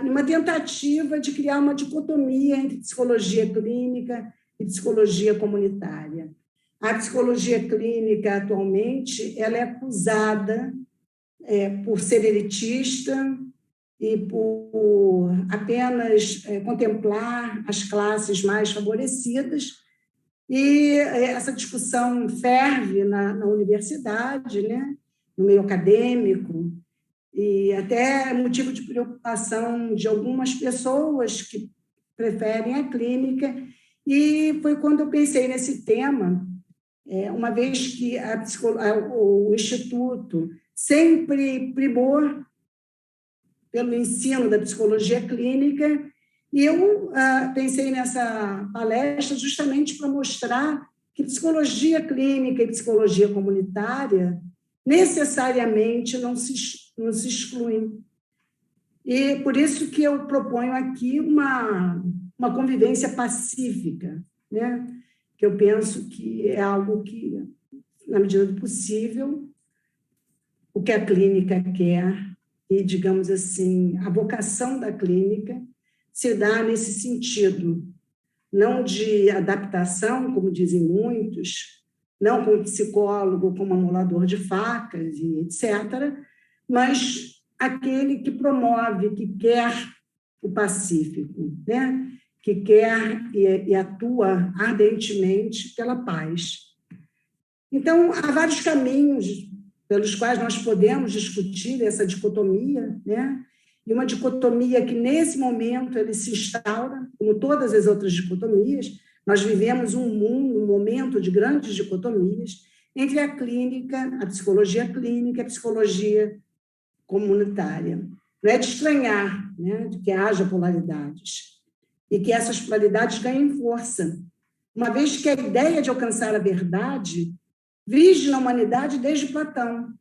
numa tentativa de criar uma dicotomia entre psicologia clínica e psicologia comunitária. A psicologia clínica, atualmente, ela é acusada por ser elitista e por apenas contemplar as classes mais favorecidas. E essa discussão ferve na universidade, né? No meio acadêmico, e até é motivo de preocupação de algumas pessoas que preferem a clínica. E foi quando eu pensei nesse tema, uma vez que o Instituto sempre primou pelo ensino da psicologia clínica, e eu pensei nessa palestra justamente para mostrar que psicologia clínica e psicologia comunitária necessariamente não se excluem. E por isso que eu proponho aqui uma convivência pacífica, né? Que eu penso que é algo que, na medida do possível, o que a clínica quer, e, digamos assim, a vocação da clínica se dá nesse sentido, não de adaptação, como dizem muitos, não como psicólogo, como amolador de facas, e etc., mas aquele que promove, que quer o pacífico, né? Que quer e atua ardentemente pela paz. Então, há vários caminhos pelos quais nós podemos discutir essa dicotomia, né? E uma dicotomia que, nesse momento, ele se instaura, como todas as outras dicotomias. Nós vivemos um momento de grandes dicotomias entre a clínica, a psicologia clínica e a psicologia comunitária. Não é de estranhar, né, de que haja polaridades, e que essas polaridades ganhem força, uma vez que a ideia de alcançar a verdade vige na humanidade desde Platão.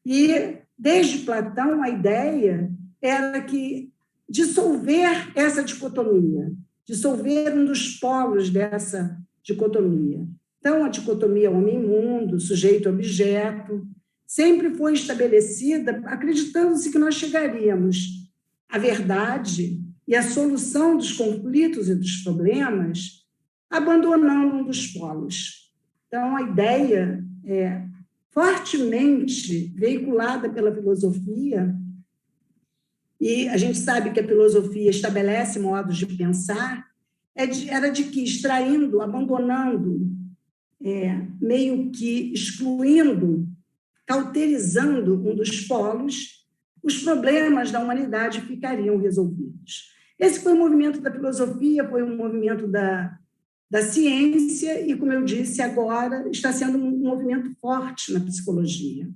E, desde Platão, a ideia era que dissolver essa dicotomia, dissolver um dos polos dessa dicotomia. Então, a dicotomia homem-mundo, sujeito-objeto, sempre foi estabelecida acreditando-se que nós chegaríamos à verdade e à solução dos conflitos e dos problemas abandonando um dos polos. Então, a ideia é fortemente veiculada pela filosofia, e a gente sabe que a filosofia estabelece modos de pensar, era de que, extraindo, abandonando, meio que excluindo, cauterizando um dos polos, os problemas da humanidade ficariam resolvidos. Esse foi o movimento da filosofia, foi um movimento da ciência, e, como eu disse, agora está sendo um movimento forte na psicologia.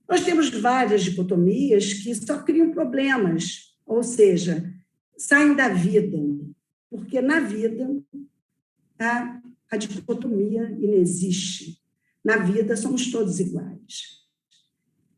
Nós temos várias dicotomias que só criam problemas, ou seja, saem da vida, porque na vida a dicotomia inexiste. Na vida somos todos iguais.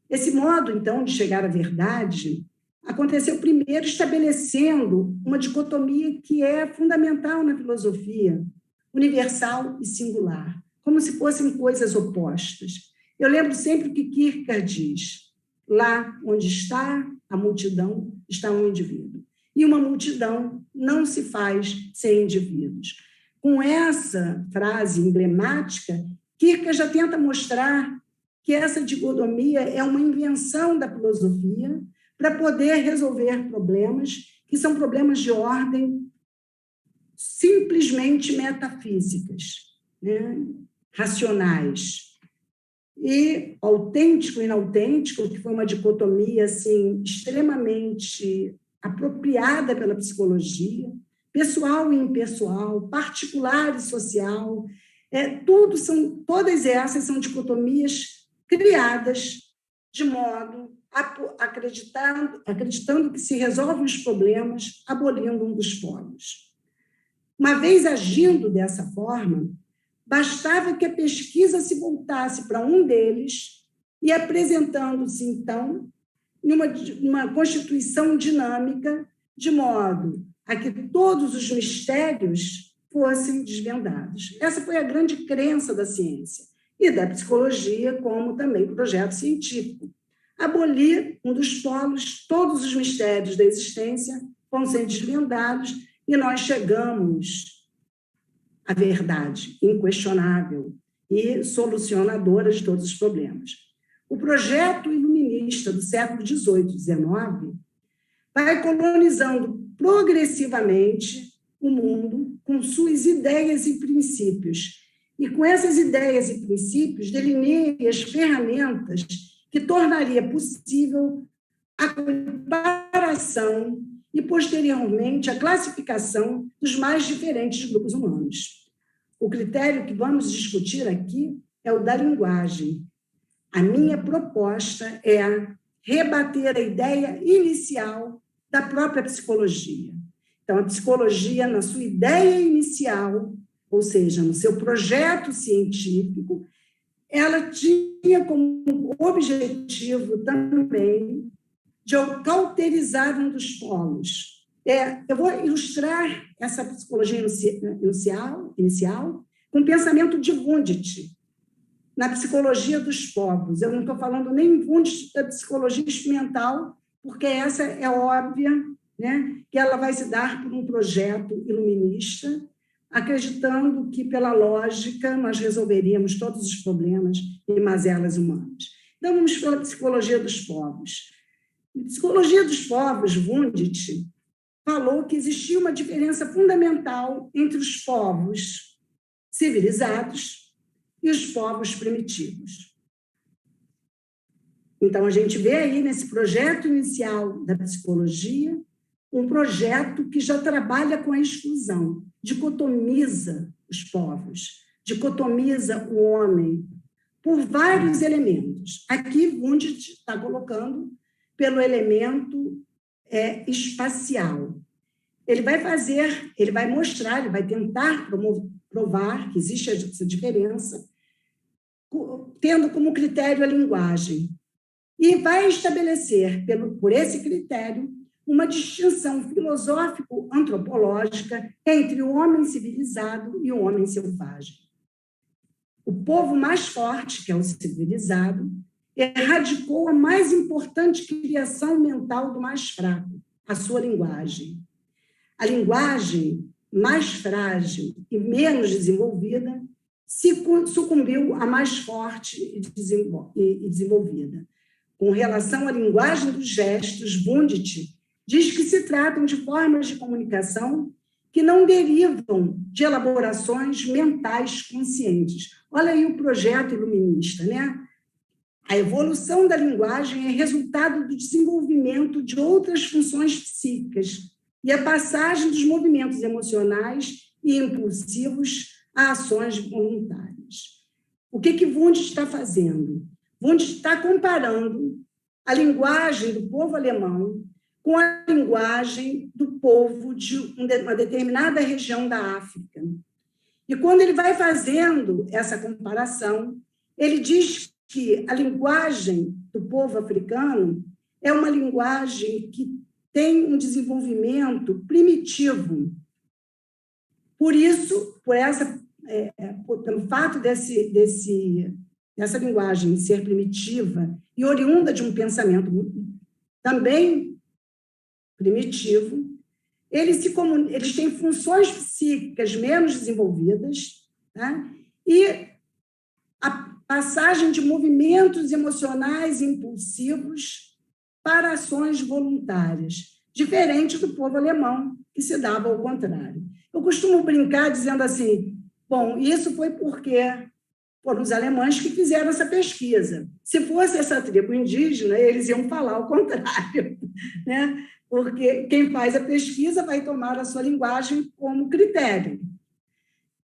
Esse modo, então, de chegar à verdade aconteceu primeiro estabelecendo uma dicotomia que é fundamental na filosofia, universal e singular, como se fossem coisas opostas. Eu lembro sempre que Kierkegaard diz: lá onde está a multidão, está um indivíduo. E uma multidão não se faz sem indivíduos. Com essa frase emblemática, Kierkegaard já tenta mostrar que essa dicotomia é uma invenção da filosofia para poder resolver problemas que são problemas de ordem simplesmente metafísicas, né? Racionais. E autêntico e inautêntico, que foi uma dicotomia assim, extremamente apropriada pela psicologia, pessoal e impessoal, particular e social, todas essas são dicotomias criadas de modo acreditando que se resolvem os problemas abolindo um dos polos. Uma vez agindo dessa forma, bastava que a pesquisa se voltasse para um deles e apresentando-se, então, numa constituição dinâmica, de modo a que todos os mistérios fossem desvendados. Essa foi a grande crença da ciência e da psicologia, como também projeto científico. Abolir um dos polos, todos os mistérios da existência vão ser desvendados e nós chegamos à verdade inquestionável e solucionadora de todos os problemas. O projeto iluminista do século XVIII e XIX vai colonizando progressivamente o mundo com suas ideias e princípios. E com essas ideias e princípios, delineia as ferramentas que tornaria possível a comparação e, posteriormente, a classificação dos mais diferentes grupos humanos. O critério que vamos discutir aqui é o da linguagem. A minha proposta é rebater a ideia inicial da própria psicologia. Então, a psicologia, na sua ideia inicial, ou seja, no seu projeto científico, ela tinha como objetivo também de cauterizar um dos polos. Eu vou ilustrar essa psicologia inicial com o pensamento de Wundt, na psicologia dos povos. Eu não estou falando nem Wundt da psicologia experimental, porque essa é óbvia, né, que ela vai se dar por um projeto iluminista, acreditando que, pela lógica, nós resolveríamos todos os problemas e mazelas humanas. Então, vamos pela psicologia dos povos. Na psicologia dos povos, Wundt falou que existia uma diferença fundamental entre os povos civilizados e os povos primitivos. Então, a gente vê aí, nesse projeto inicial da psicologia, um projeto que já trabalha com a exclusão, dicotomiza os povos, dicotomiza o homem, por vários elementos. Aqui, Wundt está colocando pelo elemento espacial. ele vai mostrar, ele vai tentar provar que existe essa diferença, tendo como critério a linguagem. E vai estabelecer, por esse critério, uma distinção filosófico-antropológica entre o homem civilizado e o homem selvagem. O povo mais forte, que é o civilizado, erradicou a mais importante criação mental do mais fraco, a sua linguagem. A linguagem mais frágil e menos desenvolvida sucumbiu à mais forte e desenvolvida. Com relação à linguagem dos gestos, Wundt diz que se tratam de formas de comunicação que não derivam de elaborações mentais conscientes. Olha aí o projeto iluminista, né? A evolução da linguagem é resultado do desenvolvimento de outras funções psíquicas e a passagem dos movimentos emocionais e impulsivos a ações voluntárias. O que Wundt está fazendo? Wundt está comparando a linguagem do povo alemão com a linguagem do povo de uma determinada região da África. E quando ele vai fazendo essa comparação, ele diz que a linguagem do povo africano é uma linguagem que tem um desenvolvimento primitivo. Por isso, pelo fato dessa linguagem ser primitiva e oriunda de um pensamento também primitivo, eles têm funções psíquicas menos desenvolvidas, tá? E a passagem de movimentos emocionais impulsivos para ações voluntárias, diferente do povo alemão, que se dava ao contrário. Eu costumo brincar dizendo assim, bom, isso foi porque foram os alemães que fizeram essa pesquisa. Se fosse essa tribo indígena, eles iam falar o contrário, né? Porque quem faz a pesquisa vai tomar a sua linguagem como critério.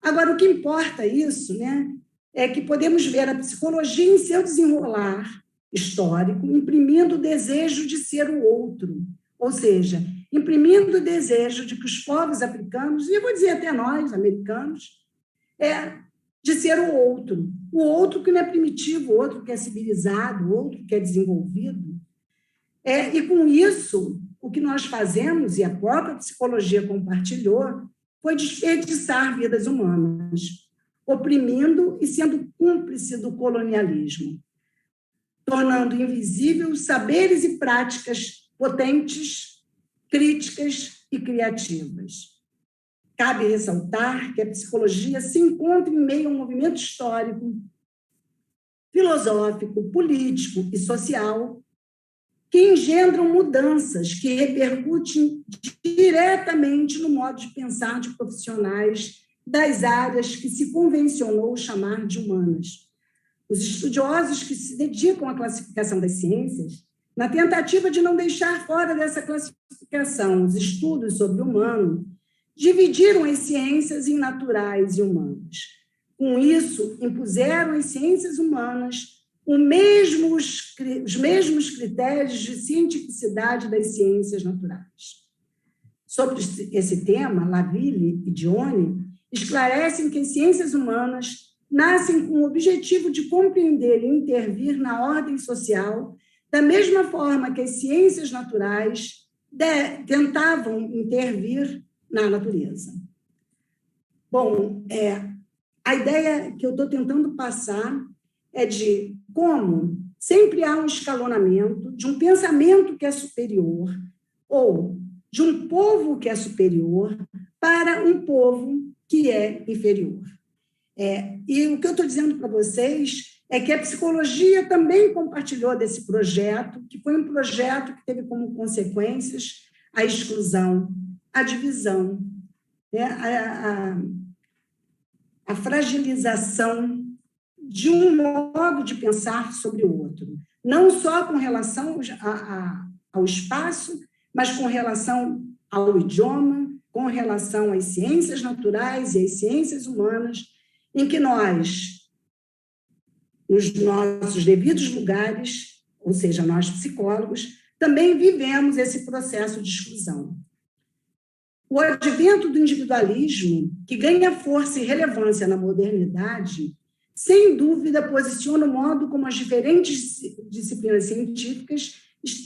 Agora, o que importa isso, né, é que podemos ver a psicologia em seu desenrolar histórico, imprimindo o desejo de ser o outro, ou seja, imprimindo o desejo de que os povos africanos, e eu vou dizer até nós, americanos, de ser o outro que não é primitivo, o outro que é civilizado, o outro que é desenvolvido. E com isso, o que nós fazemos, e a própria psicologia compartilhou, foi desperdiçar vidas humanas, oprimindo e sendo cúmplice do colonialismo, tornando invisíveis saberes e práticas potentes, críticas e criativas. Cabe ressaltar que a psicologia se encontra em meio a um movimento histórico, filosófico, político e social que engendram mudanças que repercutem diretamente no modo de pensar de profissionais das áreas que se convencionou chamar de humanas. Os estudiosos que se dedicam à classificação das ciências, na tentativa de não deixar fora dessa classificação os estudos sobre o humano, dividiram as ciências em naturais e humanas. Com isso, impuseram às ciências humanas os mesmos critérios de cientificidade das ciências naturais. Sobre esse tema, Laville e Dione esclarecem que as ciências humanas nascem com o objetivo de compreender e intervir na ordem social, da mesma forma que as ciências naturais tentavam intervir na natureza. Bom, a ideia que eu estou tentando passar é de como sempre há um escalonamento de um pensamento que é superior ou de um povo que é superior para um povo que é inferior. E o que eu estou dizendo para vocês é que a psicologia também compartilhou desse projeto, que foi um projeto que teve como consequências a exclusão, a divisão, a fragilização de um modo de pensar sobre o outro, não só com relação ao espaço, mas com relação ao idioma, com relação às ciências naturais e às ciências humanas, em que nós, nos nossos devidos lugares, ou seja, nós psicólogos, também vivemos esse processo de exclusão. O advento do individualismo, que ganha força e relevância na modernidade, sem dúvida posiciona o modo como as diferentes disciplinas científicas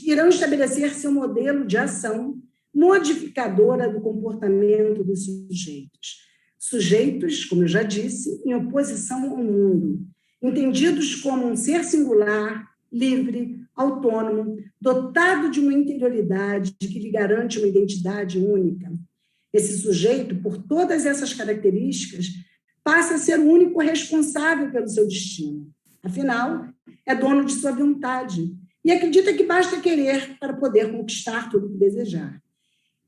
irão estabelecer seu modelo de ação modificadora do comportamento dos sujeitos. Sujeitos, como eu já disse, em oposição ao mundo, entendidos como um ser singular, livre, autônomo, dotado de uma interioridade que lhe garante uma identidade única. Esse sujeito, por todas essas características, passa a ser o único responsável pelo seu destino. Afinal, é dono de sua vontade e acredita que basta querer para poder conquistar tudo o que desejar.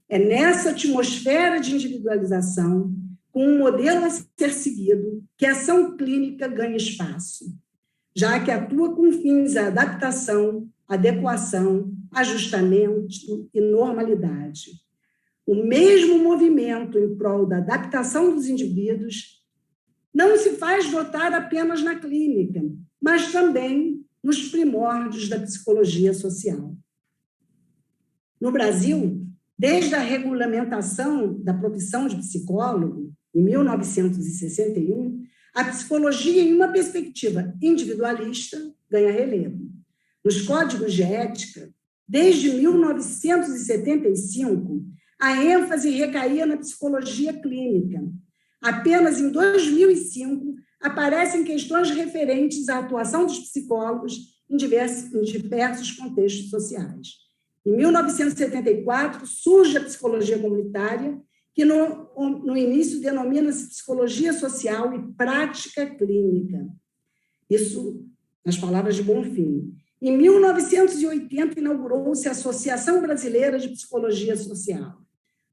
É nessa atmosfera de individualização, com um modelo a ser seguido, que a ação clínica ganha espaço, já que atua com fins à adaptação, adequação, ajustamento e normalidade. O mesmo movimento em prol da adaptação dos indivíduos não se faz notar apenas na clínica, mas também nos primórdios da psicologia social. No Brasil, desde a regulamentação da profissão de psicólogo, em 1961, a psicologia, em uma perspectiva individualista, ganha relevo. Nos códigos de ética, desde 1975, a ênfase recaía na psicologia clínica. Apenas em 2005, aparecem questões referentes à atuação dos psicólogos em diversos contextos sociais. Em 1974, surge a psicologia comunitária, que no início denomina-se psicologia social e prática clínica. Isso nas palavras de Bonfim. Em 1980, inaugurou-se a Associação Brasileira de Psicologia Social.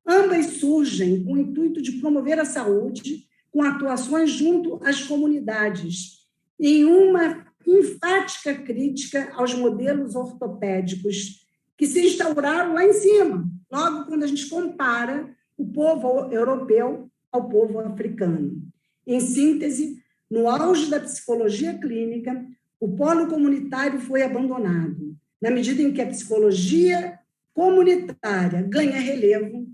Ambas surgem com o intuito de promover a saúde, com atuações junto às comunidades, em uma enfática crítica aos modelos ortopédicos que se instauraram lá em cima, logo quando a gente compara o povo europeu ao povo africano. Em síntese, no auge da psicologia clínica, o polo comunitário foi abandonado. Na medida em que a psicologia comunitária ganha relevo,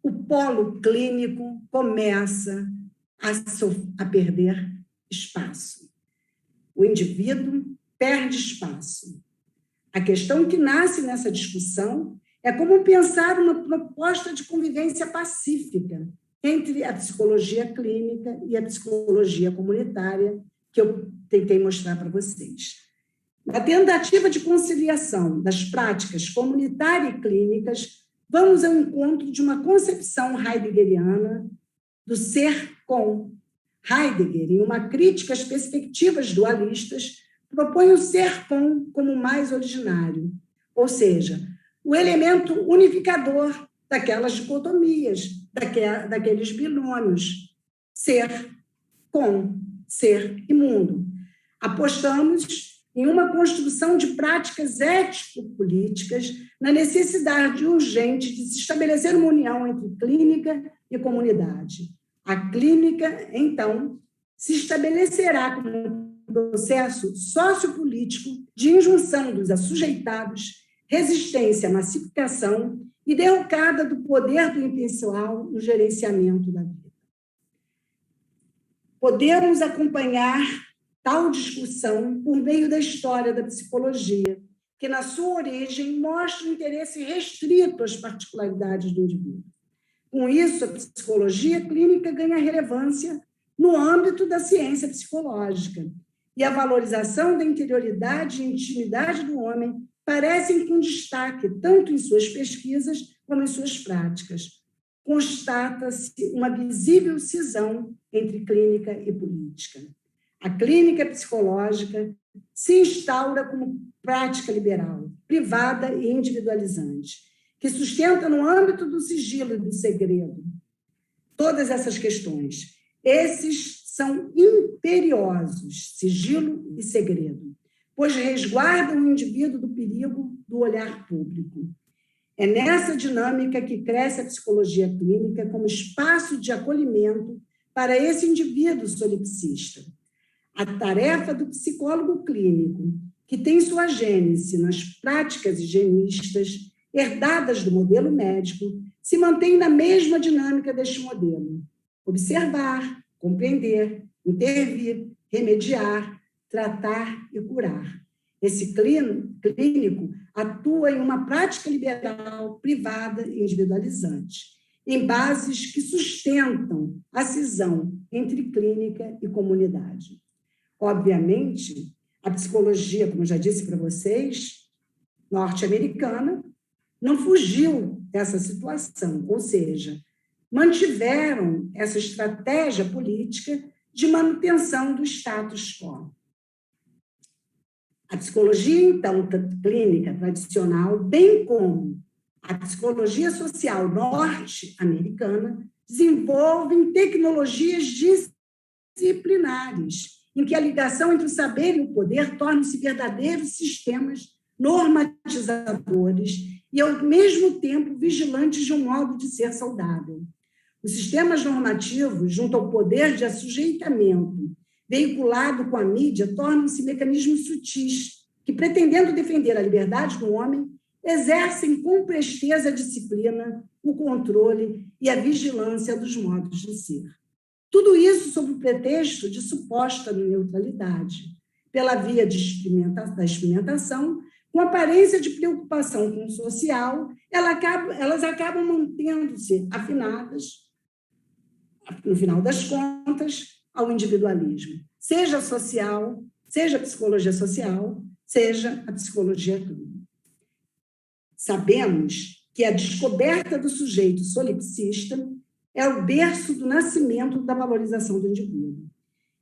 o polo clínico começa a perder espaço. O indivíduo perde espaço. A questão que nasce nessa discussão é como pensar uma proposta de convivência pacífica entre a psicologia clínica e a psicologia comunitária, que eu tentei mostrar para vocês. Na tentativa de conciliação das práticas comunitária e clínicas, vamos ao encontro de uma concepção heideggeriana do ser com. Heidegger, em uma crítica às perspectivas dualistas, propõe o ser com como mais originário, ou seja, o elemento unificador daquelas dicotomias, daqueles binômios, ser com, ser e mundo. Apostamos em uma construção de práticas ético-políticas na necessidade urgente de se estabelecer uma união entre clínica e comunidade. A clínica, então, se estabelecerá como um processo sociopolítico de injunção dos assujeitados, resistência à massificação e derrocada do poder do impessoal no gerenciamento da vida. Podemos acompanhar tal discussão por meio da história da psicologia, que, na sua origem, mostra um interesse restrito às particularidades do indivíduo. Com isso, a psicologia clínica ganha relevância no âmbito da ciência psicológica, e a valorização da interioridade e intimidade do homem parecem com destaque tanto em suas pesquisas como em suas práticas. Constata-se uma visível cisão entre clínica e política. A clínica psicológica se instaura como prática liberal, privada e individualizante, que sustenta no âmbito do sigilo e do segredo todas essas questões. Esses são imperiosos, sigilo e segredo, pois resguardam o indivíduo do perigo do olhar público. É nessa dinâmica que cresce a psicologia clínica como espaço de acolhimento para esse indivíduo solipsista. A tarefa do psicólogo clínico, que tem sua gênese nas práticas higienistas, herdadas do modelo médico, se mantém na mesma dinâmica deste modelo: observar, compreender, intervir, remediar, tratar e curar. Esse clínico atua em uma prática liberal, privada e individualizante, em bases que sustentam a cisão entre clínica e comunidade. Obviamente, a psicologia, como eu já disse para vocês, norte-americana, não fugiu dessa situação, ou seja, mantiveram essa estratégia política de manutenção do status quo. A psicologia, então, clínica tradicional, bem como a psicologia social norte-americana, desenvolvem tecnologias disciplinares, em que a ligação entre o saber e o poder tornam-se verdadeiros sistemas normatizadores e, ao mesmo tempo, vigilantes de um modo de ser saudável. Os sistemas normativos, junto ao poder de assujeitamento veiculado com a mídia, tornam-se mecanismos sutis que, pretendendo defender a liberdade do homem, exercem com presteza a disciplina, o controle e a vigilância dos modos de ser. Tudo isso sob o pretexto de suposta neutralidade, pela via da experimentação, com aparência de preocupação com o social, elas acabam mantendo-se afinadas, no final das contas, ao individualismo, seja social, seja a psicologia social, seja a psicologia clínica. Sabemos que a descoberta do sujeito solipsista é o berço do nascimento da valorização do indivíduo,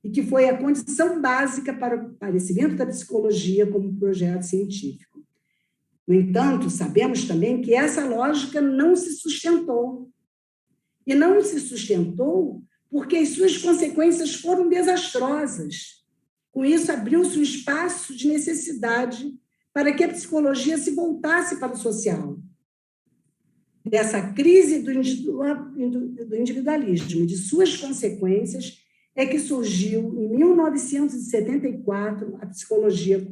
e que foi a condição básica para o aparecimento da psicologia como projeto científico. No entanto, sabemos também que essa lógica não se sustentou. E não se sustentou porque as suas consequências foram desastrosas. Com isso, abriu-se um espaço de necessidade para que a psicologia se voltasse para o social. Dessa crise do individualismo e de suas consequências é que surgiu, em 1974, a psicologia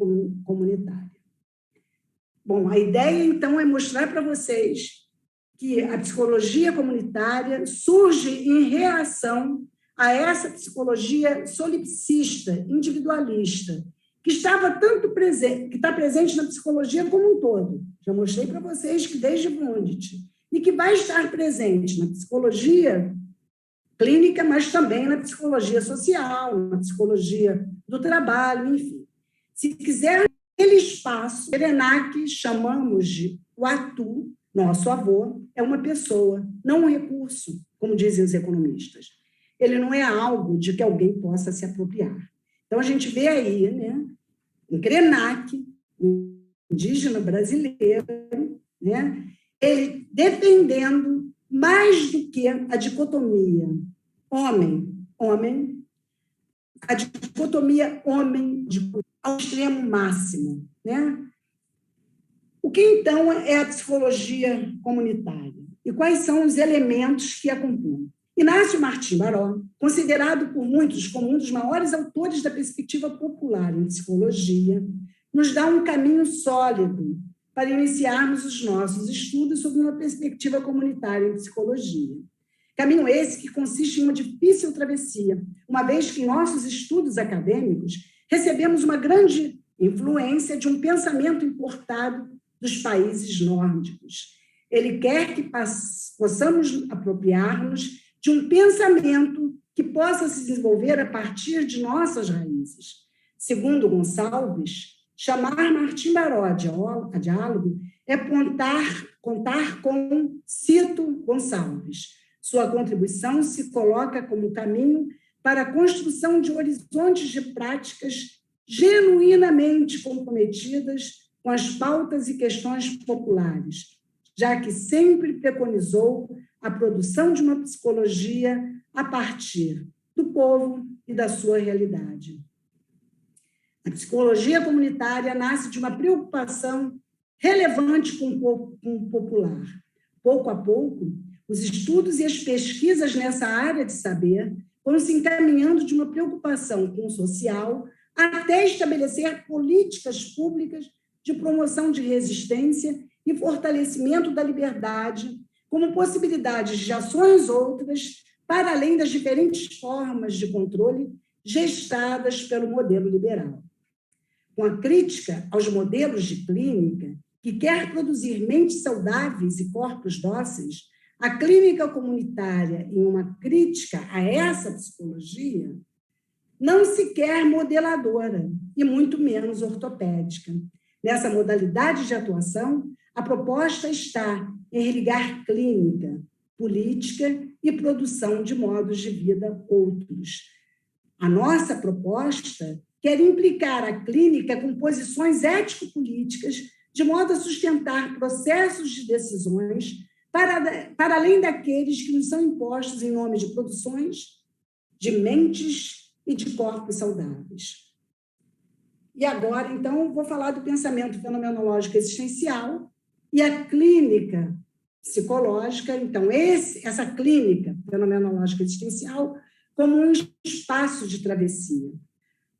comunitária. Bom, a ideia, então, é mostrar para vocês que a psicologia comunitária surge em reação a essa psicologia solipsista, individualista, que estava tanto presente, que está presente na psicologia como um todo. Já mostrei para vocês que desde Wundt, e que vai estar presente na psicologia clínica, mas também na psicologia social, na psicologia do trabalho, enfim. Se quiser, aquele espaço, Krenak chamamos de o atu, nosso avô, é uma pessoa, não um recurso, como dizem os economistas. Ele não é algo de que alguém possa se apropriar. Então, a gente vê aí, né, em Krenak, um indígena brasileiro, né, ele defendendo mais do que a dicotomia homem, a dicotomia homem ao extremo máximo, né? O que, então, é a psicologia comunitária? E quais são os elementos que a compõem? Inácio Martim Baró, considerado por muitos como um dos maiores autores da perspectiva popular em psicologia, nos dá um caminho sólido para iniciarmos os nossos estudos sob uma perspectiva comunitária em psicologia. Caminho esse que consiste em uma difícil travessia, uma vez que em nossos estudos acadêmicos recebemos uma grande influência de um pensamento importado dos países nórdicos. Ele quer que possamos apropriar-nos de um pensamento que possa se desenvolver a partir de nossas raízes. Segundo Gonçalves, chamar Martim Baró a diálogo é contar com, cito Gonçalves, sua contribuição se coloca como caminho para a construção de horizontes de práticas genuinamente comprometidas com as pautas e questões populares, já que sempre preconizou a produção de uma psicologia a partir do povo e da sua realidade. A psicologia comunitária nasce de uma preocupação relevante com o popular. Pouco a pouco, os estudos e as pesquisas nessa área de saber vão se encaminhando de uma preocupação com o social até estabelecer políticas públicas de promoção de resistência e fortalecimento da liberdade, como possibilidades de ações outras, para além das diferentes formas de controle gestadas pelo modelo liberal. Com a crítica aos modelos de clínica, que quer produzir mentes saudáveis e corpos dóceis, a clínica comunitária, em uma crítica a essa psicologia, não se quer modeladora, e muito menos ortopédica. Nessa modalidade de atuação, a proposta está em religar clínica, política e produção de modos de vida outros. A nossa proposta quer implicar a clínica com posições ético-políticas, de modo a sustentar processos de decisões para além daqueles que nos são impostos em nome de produções, de mentes e de corpos saudáveis. E agora, então, vou falar do pensamento fenomenológico existencial e a clínica psicológica. Então, essa clínica fenomenológica existencial como um espaço de travessia.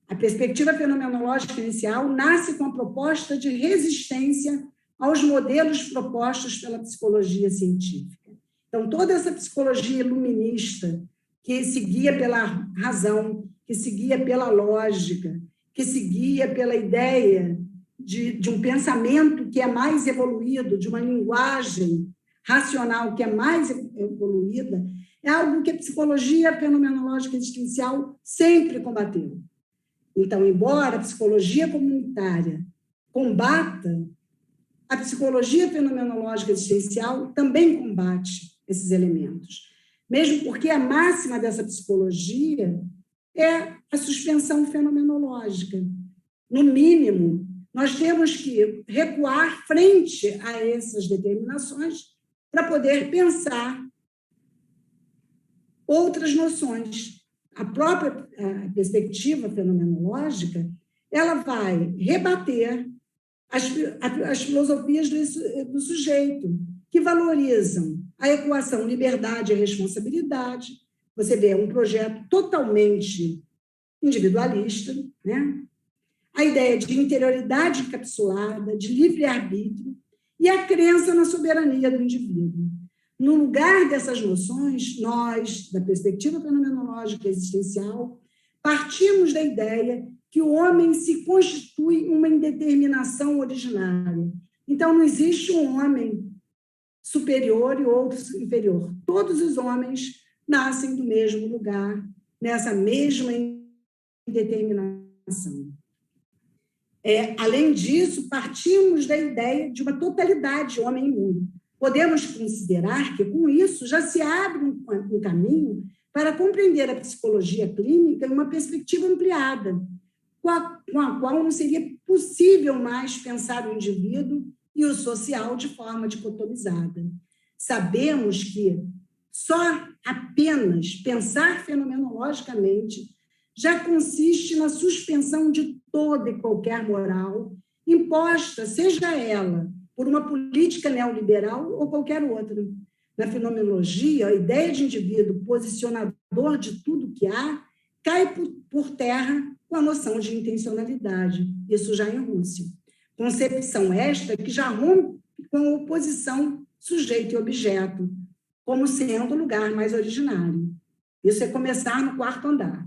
A perspectiva fenomenológica inicial nasce com a proposta de resistência aos modelos propostos pela psicologia científica. Então, toda essa psicologia iluminista, que se guia pela razão, que se guia pela lógica, que se guia pela ideia de um pensamento que é mais evoluído, de uma linguagem racional que é mais evoluída, é algo que a psicologia fenomenológica existencial sempre combateu. Então, embora a psicologia comunitária combata, a psicologia fenomenológica existencial também combate esses elementos, mesmo porque a máxima dessa psicologia é a suspensão fenomenológica. No mínimo, nós temos que recuar frente a essas determinações para poder pensar outras noções. A própria perspectiva fenomenológica, ela vai rebater as filosofias do sujeito, que valorizam a equação liberdade e responsabilidade. Você vê, é um projeto totalmente individualista, né? A ideia de interioridade encapsulada, de livre-arbítrio e a crença na soberania do indivíduo. No lugar dessas noções, nós, da perspectiva fenomenológica existencial, partimos da ideia que o homem se constitui uma indeterminação originária. Então, não existe um homem superior e outro inferior. Todos os homens nascem do mesmo lugar, nessa mesma indeterminação. Além disso, partimos da ideia de uma totalidade homem e mundo. Podemos considerar que, com isso, já se abre um caminho para compreender a psicologia clínica em uma perspectiva ampliada, com a qual não seria possível mais pensar o indivíduo e o social de forma dicotomizada. Sabemos que só apenas pensar fenomenologicamente já consiste na suspensão de toda e qualquer moral imposta, seja ela por uma política neoliberal ou qualquer outra. Na fenomenologia, a ideia de indivíduo posicionador de tudo que há cai por terra com a noção de intencionalidade, isso já em Husserl. Concepção esta que já rompe com a oposição sujeito e objeto, como sendo o lugar mais originário. Isso é começar no quarto andar.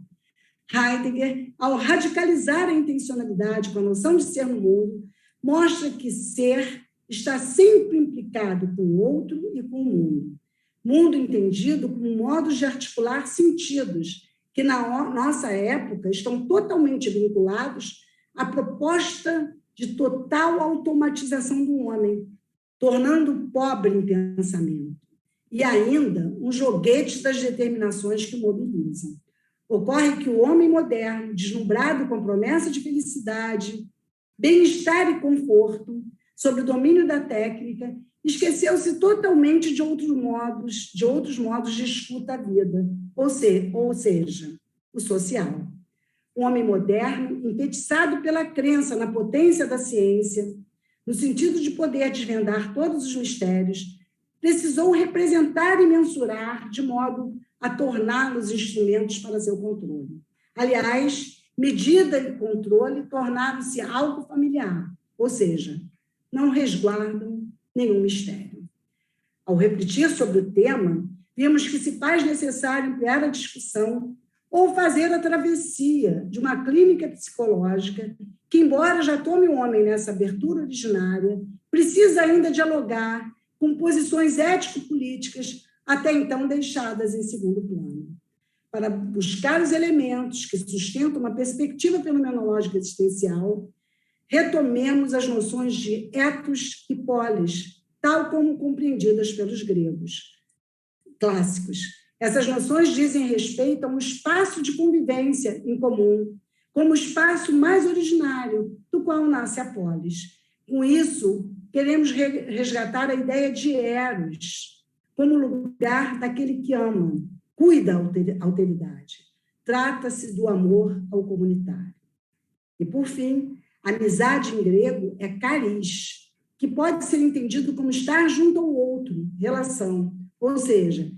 Heidegger, ao radicalizar a intencionalidade com a noção de ser no mundo, mostra que ser está sempre implicado com o outro e com o mundo. Mundo entendido como modos de articular sentidos, que na nossa época estão totalmente vinculados à proposta de total automatização do homem, tornando-o pobre em pensamento, e ainda um joguete das determinações que o mobilizam. Ocorre que o homem moderno, deslumbrado com a promessa de felicidade, bem-estar e conforto, sob o domínio da técnica, esqueceu-se totalmente de outros modos de escuta à vida, ou seja, o social. O homem moderno, enfeitiçado pela crença na potência da ciência, no sentido de poder desvendar todos os mistérios, precisou representar e mensurar de modo a torná-los instrumentos para seu controle. Aliás, medida e controle tornaram-se algo familiar, ou seja, não resguardam nenhum mistério. Ao refletir sobre o tema, vimos que se faz necessário ampliar a discussão ou fazer a travessia de uma clínica psicológica que, embora já tome o homem nessa abertura originária, precisa ainda dialogar com posições ético-políticas até então deixadas em segundo plano. Para buscar os elementos que sustentam uma perspectiva fenomenológica existencial, retomemos as noções de ethos e polis, tal como compreendidas pelos gregos clássicos. Essas noções dizem respeito a um espaço de convivência em comum, como o espaço mais originário do qual nasce a polis. Com isso, queremos resgatar a ideia de Eros como lugar daquele que ama, cuida a alteridade. Trata-se do amor ao comunitário. E, por fim, amizade em grego é charis, que pode ser entendido como estar junto ao outro, relação, ou seja,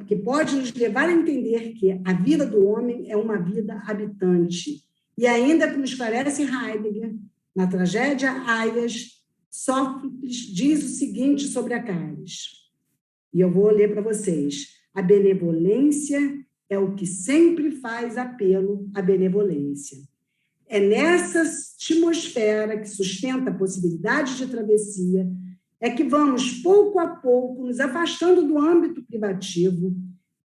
que pode nos levar a entender que a vida do homem é uma vida habitante. E ainda como esclarece Heidegger, na tragédia Aias, Sófocles diz o seguinte sobre a caris, e eu vou ler para vocês: a benevolência é o que sempre faz apelo à benevolência. É nessa atmosfera que sustenta a possibilidade de travessia é que vamos, pouco a pouco, nos afastando do âmbito privativo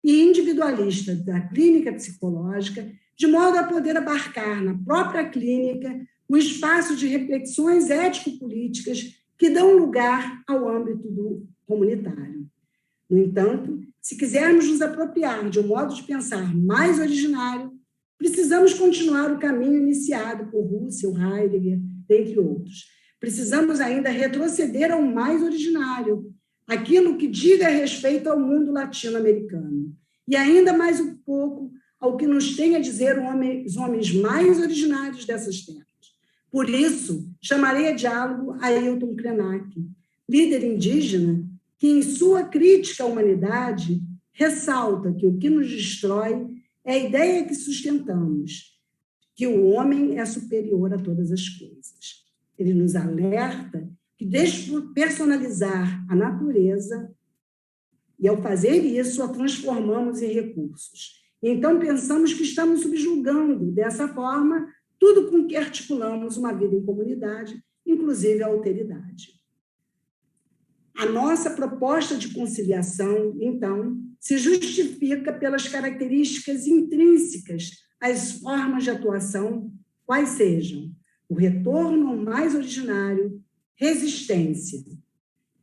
e individualista da clínica psicológica, de modo a poder abarcar na própria clínica o espaço de reflexões ético-políticas que dão lugar ao âmbito do comunitário. No entanto, se quisermos nos apropriar de um modo de pensar mais originário, precisamos continuar o caminho iniciado por Russell, Heidegger, dentre outros. Precisamos ainda retroceder ao mais originário, aquilo que diga respeito ao mundo latino-americano, e ainda mais um pouco ao que nos tem a dizer os homens mais originários dessas terras. Por isso, chamarei a diálogo Ailton Krenak, líder indígena, que, em sua crítica à humanidade, ressalta que o que nos destrói é a ideia que sustentamos, que o homem é superior a todas as coisas. Ele nos alerta que despersonalizar a natureza, e ao fazer isso, a transformamos em recursos. Então, pensamos que estamos subjugando, dessa forma, tudo com que articulamos uma vida em comunidade, inclusive a alteridade. A nossa proposta de conciliação, então, se justifica pelas características intrínsecas às formas de atuação, quais sejam o retorno ao mais originário, resistência.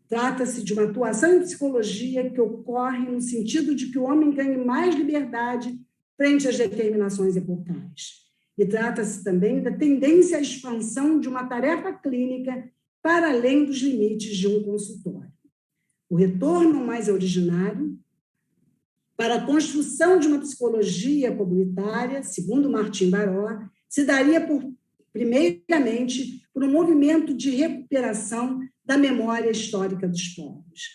Trata-se de uma atuação em psicologia que ocorre no sentido de que o homem ganhe mais liberdade frente às determinações epocais. E trata-se também da tendência à expansão de uma tarefa clínica para além dos limites de um consultório. O retorno ao mais originário, para a construção de uma psicologia comunitária, segundo Martim Baró, se daria primeiramente por um movimento de recuperação da memória histórica dos povos.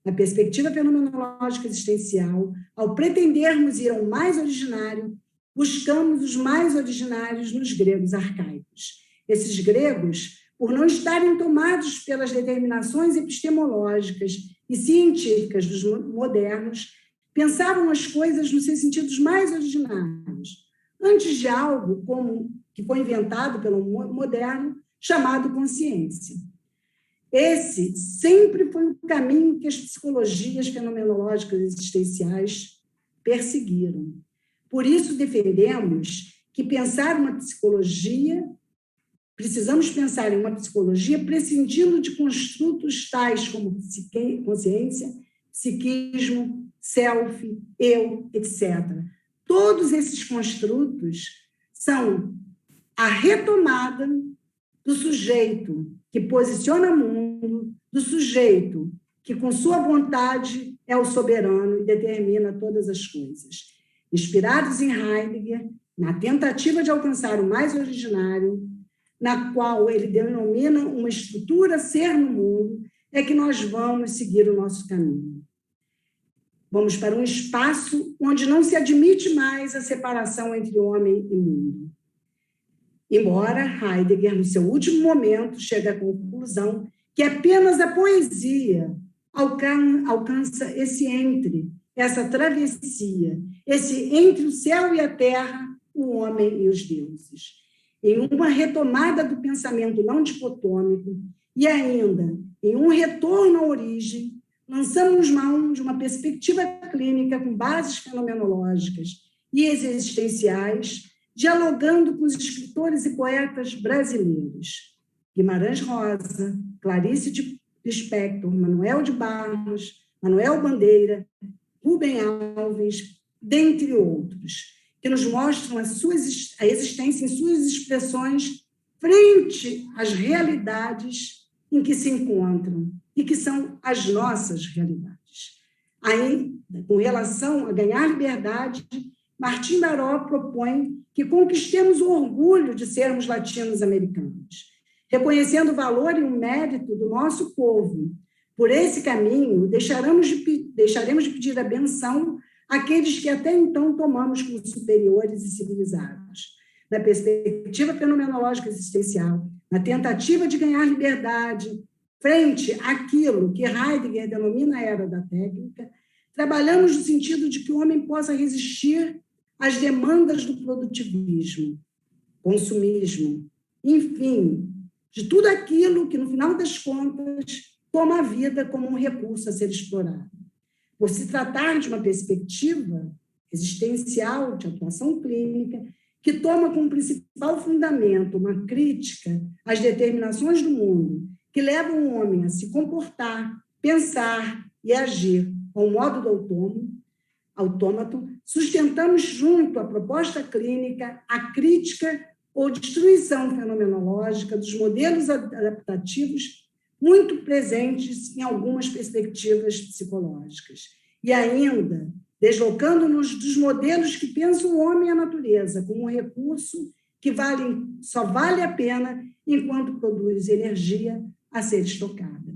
Na perspectiva fenomenológica existencial, ao pretendermos ir ao mais originário, buscamos os mais originários nos gregos arcaicos. Esses gregos, por não estarem tomados pelas determinações epistemológicas e científicas dos modernos, pensavam as coisas nos seus sentidos mais originários, antes de algo como que foi inventado pelo moderno, chamado consciência. Esse sempre foi o caminho que as psicologias fenomenológicas existenciais perseguiram. Por isso, defendemos que precisamos pensar em uma psicologia prescindindo de construtos tais como consciência, psiquismo, self, eu, etc. Todos esses construtos são a retomada do sujeito que posiciona o mundo, do sujeito que, com sua vontade, é o soberano e determina todas as coisas. Inspirados em Heidegger, na tentativa de alcançar o mais originário, na qual ele denomina uma estrutura ser no mundo, é que nós vamos seguir o nosso caminho. Vamos para um espaço onde não se admite mais a separação entre homem e mundo. Embora Heidegger, no seu último momento, chegue à conclusão que apenas a poesia alcança esse entre, essa travessia, esse entre o céu e a terra, o homem e os deuses. Em uma retomada do pensamento não dicotômico e ainda em um retorno à origem, lançamos mão de uma perspectiva clínica com bases fenomenológicas e existenciais, dialogando com os escritores e poetas brasileiros. Guimarães Rosa, Clarice Lispector, Manuel de Barros, Manuel Bandeira, Rubem Alves, dentre outros, que nos mostram a existência em suas expressões frente às realidades em que se encontram e que são as nossas realidades. Ainda, com relação a ganhar liberdade, Martim Baró propõe que conquistemos o orgulho de sermos latinos-americanos, reconhecendo o valor e o mérito do nosso povo. Por esse caminho, deixaremos de pedir a benção àqueles que até então tomamos como superiores e civilizados. Na perspectiva fenomenológica existencial, na tentativa de ganhar liberdade frente àquilo que Heidegger denomina a era da técnica, trabalhamos no sentido de que o homem possa resistir às demandas do produtivismo, consumismo, enfim, de tudo aquilo que, no final das contas, toma a vida como um recurso a ser explorado. Por se tratar de uma perspectiva existencial de atuação clínica, que toma como principal fundamento uma crítica às determinações do mundo, que levam o homem a se comportar, pensar e agir ao modo do autômato, sustentamos junto à proposta clínica a crítica ou destruição fenomenológica dos modelos adaptativos muito presentes em algumas perspectivas psicológicas. E ainda, deslocando-nos dos modelos que pensam o homem e a natureza como um recurso que só vale a pena enquanto produz energia a ser estocada.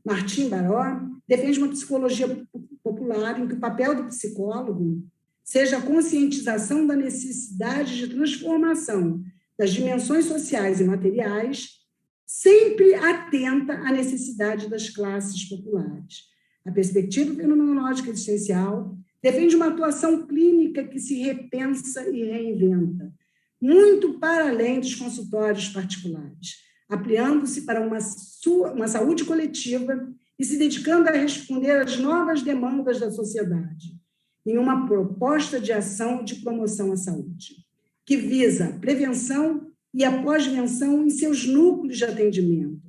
Martim Baró defende uma psicologia popular em que o papel do psicólogo seja a conscientização da necessidade de transformação das dimensões sociais e materiais, sempre atenta à necessidade das classes populares. A perspectiva fenomenológica existencial defende uma atuação clínica que se repensa e reinventa, muito para além dos consultórios particulares, ampliando-se para uma saúde coletiva e se dedicando a responder às novas demandas da sociedade, em uma proposta de ação de promoção à saúde, que visa a prevenção e a pós-venção em seus núcleos de atendimento,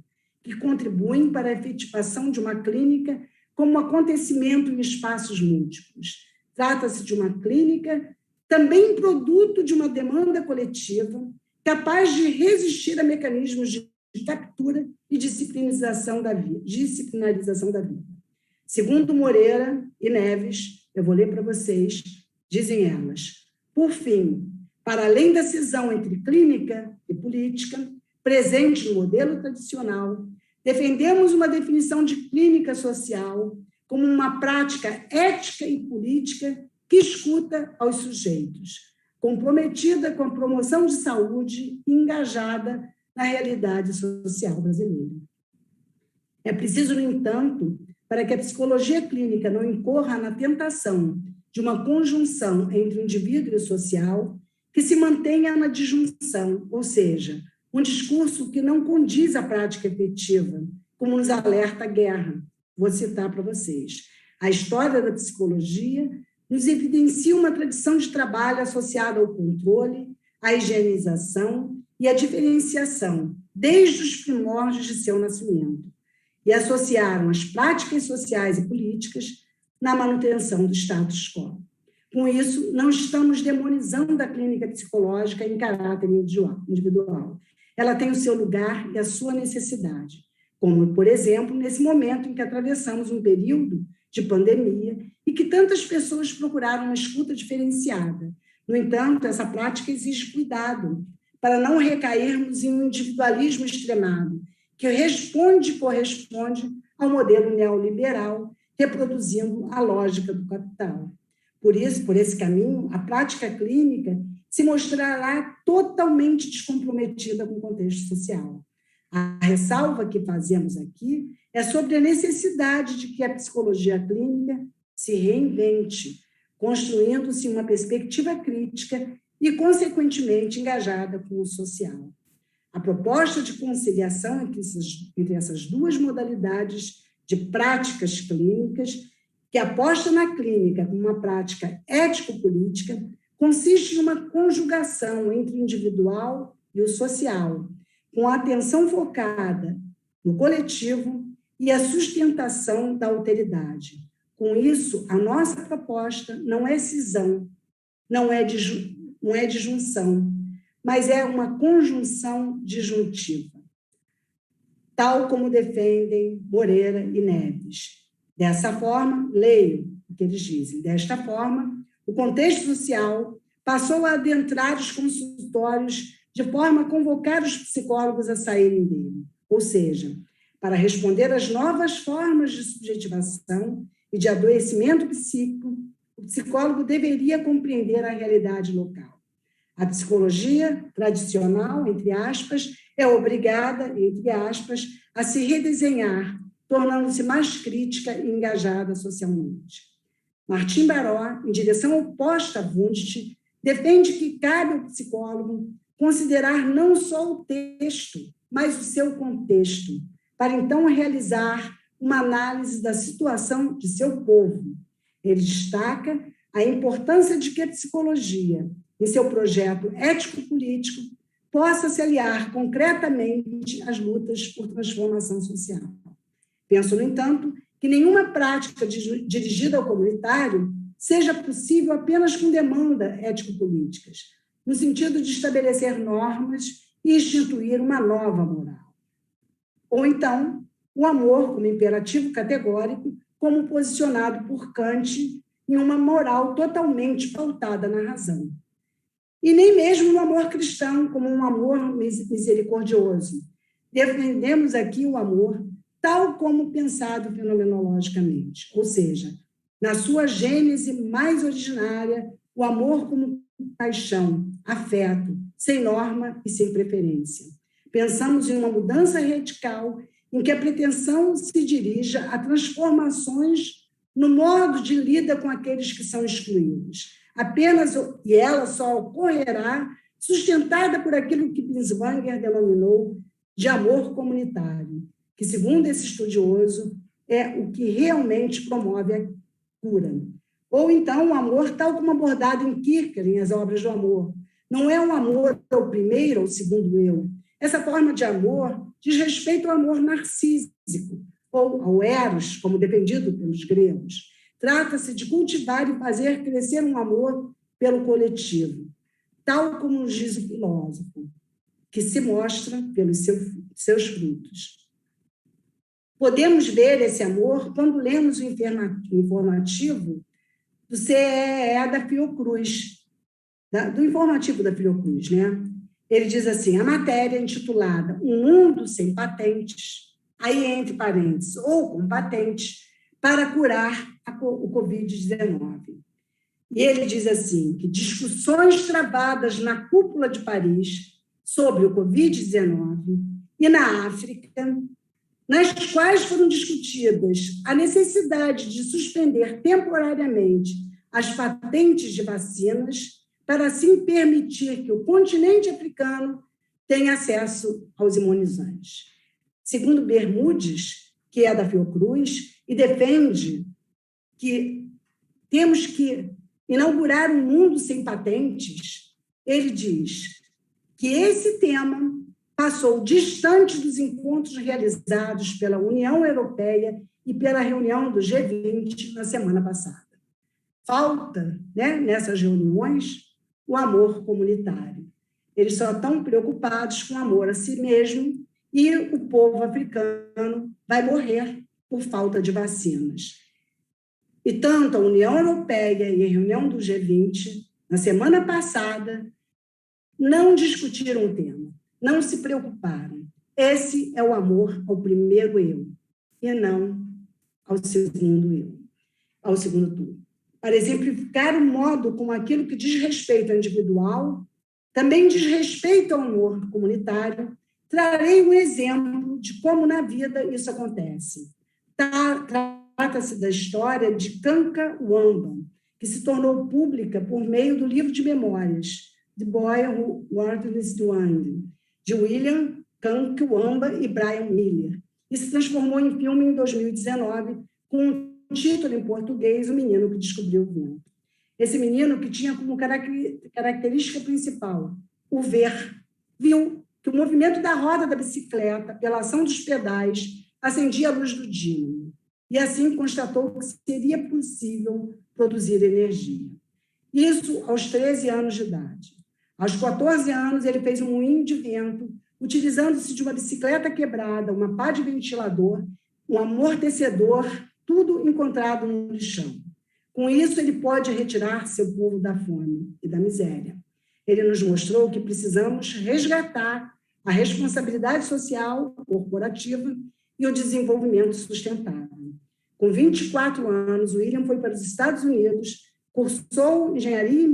que contribuem para a efetivação de uma clínica como um acontecimento em espaços múltiplos. Trata-se de uma clínica também produto de uma demanda coletiva, capaz de resistir a mecanismos de captura e disciplinarização da vida. Segundo Moreira e Neves, eu vou ler para vocês, dizem elas, por fim, para além da cisão entre clínica e política, presente no modelo tradicional, defendemos uma definição de clínica social como uma prática ética e política que escuta aos sujeitos, comprometida com a promoção de saúde e engajada na realidade social brasileira. É preciso, no entanto, para que a psicologia clínica não incorra na tentação de uma conjunção entre o indivíduo e o social, que se mantenha na disjunção, ou seja, um discurso que não condiz à prática efetiva, como nos alerta a Guerra. Vou citar para vocês. A história da psicologia nos evidencia uma tradição de trabalho associada ao controle, à higienização e à diferenciação, desde os primórdios de seu nascimento, e associaram as práticas sociais e políticas na manutenção do status quo. Com isso, não estamos demonizando a clínica psicológica em caráter individual. Ela tem o seu lugar e a sua necessidade, como, por exemplo, nesse momento em que atravessamos um período de pandemia e que tantas pessoas procuraram uma escuta diferenciada. No entanto, essa prática exige cuidado para não recairmos em um individualismo extremado, que responde e corresponde ao modelo neoliberal, reproduzindo a lógica do capital. Por isso, por esse caminho, a prática clínica se mostrará totalmente descomprometida com o contexto social. A ressalva que fazemos aqui é sobre a necessidade de que a psicologia clínica se reinvente, construindo-se uma perspectiva crítica e, consequentemente, engajada com o social. A proposta de conciliação entre essas duas modalidades de práticas clínicas, que aposta na clínica como uma prática ético-política, consiste em uma conjugação entre o individual e o social, com a atenção focada no coletivo e a sustentação da alteridade. Com isso, a nossa proposta não é cisão, não é disjunção, mas é uma conjunção disjuntiva, tal como defendem Moreira e Neves. Dessa forma, leio o que eles dizem, desta forma, o contexto social passou a adentrar os consultórios de forma a convocar os psicólogos a saírem dele, ou seja, para responder às novas formas de subjetivação e de adoecimento psíquico, o psicólogo deveria compreender a realidade local. A psicologia tradicional, entre aspas, é obrigada, entre aspas, a se redesenhar, tornando-se mais crítica e engajada socialmente. Martim Baró, em direção oposta a Wundt, defende que cabe ao psicólogo considerar não só o texto, mas o seu contexto, para então realizar uma análise da situação de seu povo. Ele destaca a importância de que a psicologia, em seu projeto ético-político, possa se aliar concretamente às lutas por transformação social. Penso, no entanto, que nenhuma prática dirigida ao comunitário seja possível apenas com demanda ético-políticas, no sentido de estabelecer normas e instituir uma nova moral. Ou então, o amor como imperativo categórico, como posicionado por Kant em uma moral totalmente pautada na razão. E nem mesmo o amor cristão como um amor misericordioso. Defendemos aqui o amor tal como pensado fenomenologicamente, ou seja, na sua gênese mais originária, o amor como paixão, afeto, sem norma e sem preferência. Pensamos em uma mudança radical em que a pretensão se dirija a transformações no modo de lida com aqueles que são excluídos. Apenas, e ela só ocorrerá sustentada por aquilo que Binswanger denominou de amor comunitário, que, segundo esse estudioso, é o que realmente promove a cura. Ou então o amor, tal como abordado em Kierkegaard, em As Obras do Amor, não é um amor ao primeiro ou segundo eu. Essa forma de amor diz respeito ao amor narcísico, ou ao eros, como defendido pelos gregos. Trata-se de cultivar e fazer crescer um amor pelo coletivo, tal como nos diz o filósofo, que se mostra pelos seus frutos. Podemos ver esse amor quando lemos o informativo do CEE da Fiocruz, do informativo da Fiocruz, né? Ele diz assim, a matéria intitulada Um Mundo Sem Patentes, aí entre parênteses, ou com patentes, para curar o Covid-19. E ele diz assim, que discussões travadas na cúpula de Paris sobre o Covid-19 e na África, nas quais foram discutidas a necessidade de suspender temporariamente as patentes de vacinas para assim permitir que o continente africano tenha acesso aos imunizantes. Segundo Bermudes, que é da Fiocruz, e defende que temos que inaugurar um mundo sem patentes, ele diz que esse tema passou distante dos encontros realizados pela União Europeia e pela reunião do G20 na semana passada. Falta, né, nessas reuniões, o amor comunitário. Eles só estão preocupados com o amor a si mesmo e o povo africano vai morrer por falta de vacinas. E tanto a União Europeia e a reunião do G20, na semana passada, não discutiram o tema, não se preocuparam. Esse é o amor ao primeiro eu, e não ao segundo eu, ao segundo tu. Para exemplificar o modo como aquilo que diz respeito ao individual também diz respeito ao amor comunitário, Trarei um exemplo de como na vida isso acontece. Trata-se da história de Kanka-Wamba, que se tornou pública por meio do livro de memórias The Boy Who Wandered the Wind, de William Kanka-Wamba e Brian Miller, e se transformou em filme em 2019, com o título em português, O Menino que Descobriu o Vento. Esse menino, que tinha como característica principal o ver, viu que o movimento da roda da bicicleta, pela ação dos pedais, acendia a luz do dínamo, e assim constatou que seria possível produzir energia. Isso aos 13 anos de idade. Aos 14 anos, ele fez um moinho de vento, utilizando-se de uma bicicleta quebrada, uma pá de ventilador, um amortecedor, tudo encontrado no lixão. Com isso, ele pode retirar seu povo da fome e da miséria. Ele nos mostrou que precisamos resgatar a responsabilidade social, corporativa e o desenvolvimento sustentável. Com 24 anos, William foi para os Estados Unidos, cursou engenharia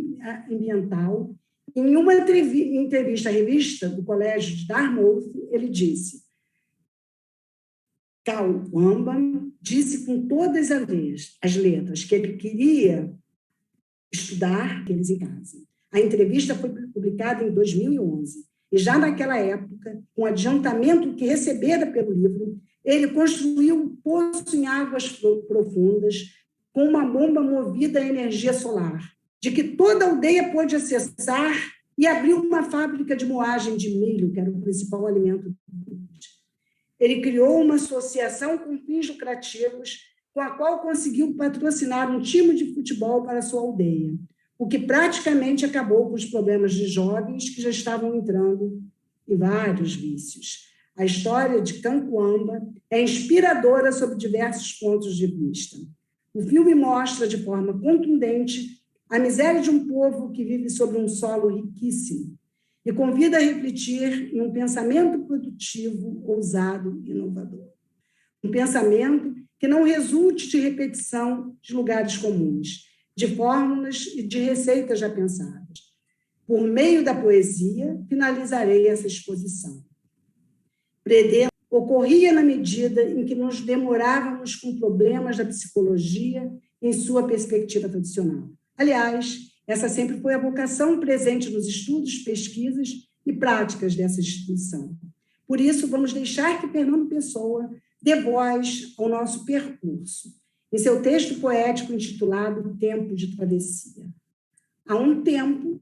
ambiental. Em uma entrevista à revista do Colégio de Dartmouth, ele disse: Kanka-Wamba disse com todas as letras que ele queria estudar eles em casa. A entrevista foi publicada em 2011, e já naquela época, com o adiantamento que recebera pelo livro, ele construiu um poço em águas profundas com uma bomba movida a energia solar, de que toda a aldeia pôde acessar, e abriu uma fábrica de moagem de milho, que era o principal alimento. Ele criou uma associação com fins lucrativos, com a qual conseguiu patrocinar um time de futebol para a sua aldeia, o que praticamente acabou com os problemas de jovens que já estavam entrando em vários vícios. A história de Kanka-Wamba é inspiradora sob diversos pontos de vista. O filme mostra de forma contundente a miséria de um povo que vive sobre um solo riquíssimo e convida a refletir em um pensamento produtivo, ousado e inovador. Um pensamento que não resulte de repetição de lugares comuns, de fórmulas e de receitas já pensadas. Por meio da poesia, finalizarei essa exposição. Preder ocorria na medida em que nos demorávamos com problemas da psicologia em sua perspectiva tradicional. Aliás, essa sempre foi a vocação presente nos estudos, pesquisas e práticas dessa instituição. Por isso, vamos deixar que Fernando Pessoa dê voz ao nosso percurso, em seu texto poético intitulado Tempo de Travessia. Há um tempo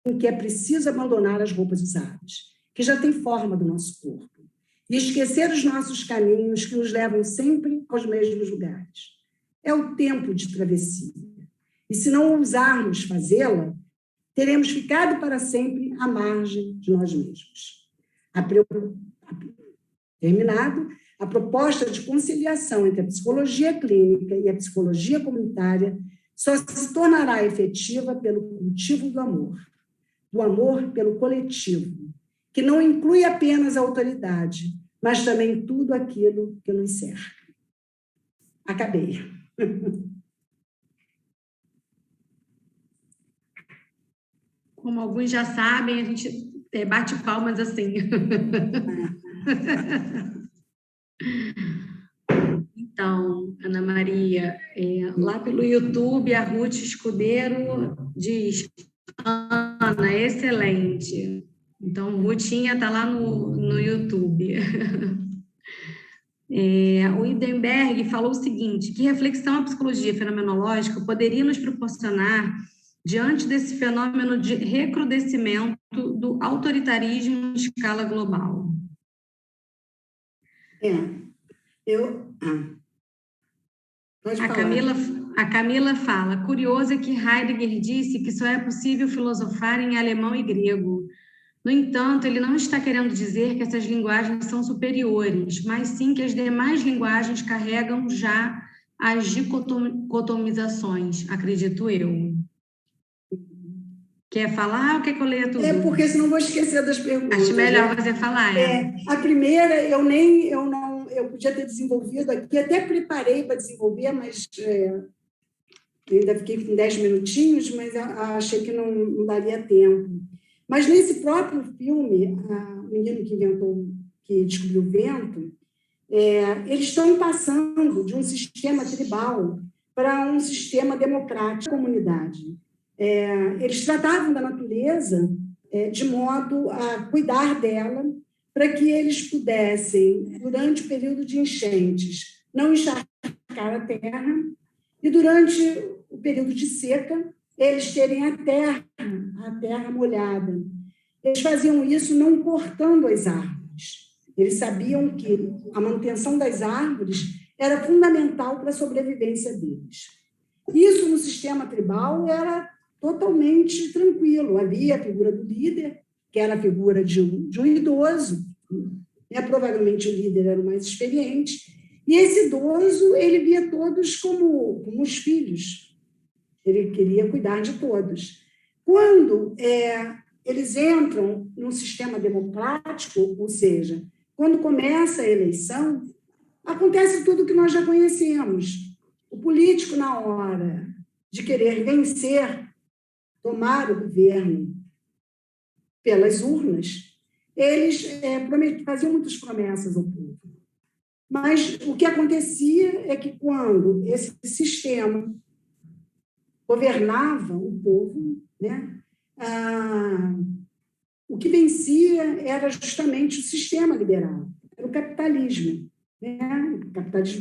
em que é preciso abandonar as roupas usadas, que já têm forma do nosso corpo, e esquecer os nossos caminhos que nos levam sempre aos mesmos lugares. É o tempo de travessia. E se não ousarmos fazê-la, teremos ficado para sempre à margem de nós mesmos. Terminado, a proposta de conciliação entre a psicologia clínica e a psicologia comunitária só se tornará efetiva pelo cultivo do amor pelo coletivo, que não inclui apenas a autoridade, mas também tudo aquilo que nos cerca. Acabei. Como alguns já sabem, a gente bate palmas assim. Então, Ana Maria, lá pelo YouTube, a Ruth Escudeiro diz: Ana, excelente. Então, Rutinha está lá no YouTube. O Idenberg falou o seguinte: que reflexão a psicologia fenomenológica poderia nos proporcionar diante desse fenômeno de recrudescimento do autoritarismo em escala global? A Camila fala: curioso é que Heidegger disse que só é possível filosofar em alemão e grego. No entanto, ele não está querendo dizer que essas linguagens são superiores, mas sim que as demais linguagens carregam já as dicotomizações, acredito eu. Quer falar ou quer que eu leia tudo? Porque senão vou esquecer das perguntas. Acho melhor você falar. A primeira, eu podia ter desenvolvido aqui, até preparei para desenvolver, mas ainda fiquei com 10 minutinhos, mas achei que não daria tempo. Mas nesse próprio filme, o menino que descobriu o vento, eles estão passando de um sistema tribal para um sistema democrático da comunidade. Eles tratavam da natureza de modo a cuidar dela, para que eles pudessem, durante o período de enchentes, não encharcar a terra, e durante o período de seca, eles terem a terra molhada. Eles faziam isso não cortando as árvores. Eles sabiam que a manutenção das árvores era fundamental para a sobrevivência deles. Isso, no sistema tribal, era totalmente tranquilo. Havia a figura do líder, que era a figura de um idoso, provavelmente o líder era o mais experiente, e esse idoso, ele via todos como os filhos. Ele queria cuidar de todos. Quando eles entram num sistema democrático, ou seja, quando começa a eleição, acontece tudo o que nós já conhecemos. O político, na hora de querer vencer, tomar o governo pelas urnas, eles faziam muitas promessas ao povo. Mas o que acontecia é que, quando esse sistema governava o povo, o que vencia era justamente o sistema liberal, era o capitalismo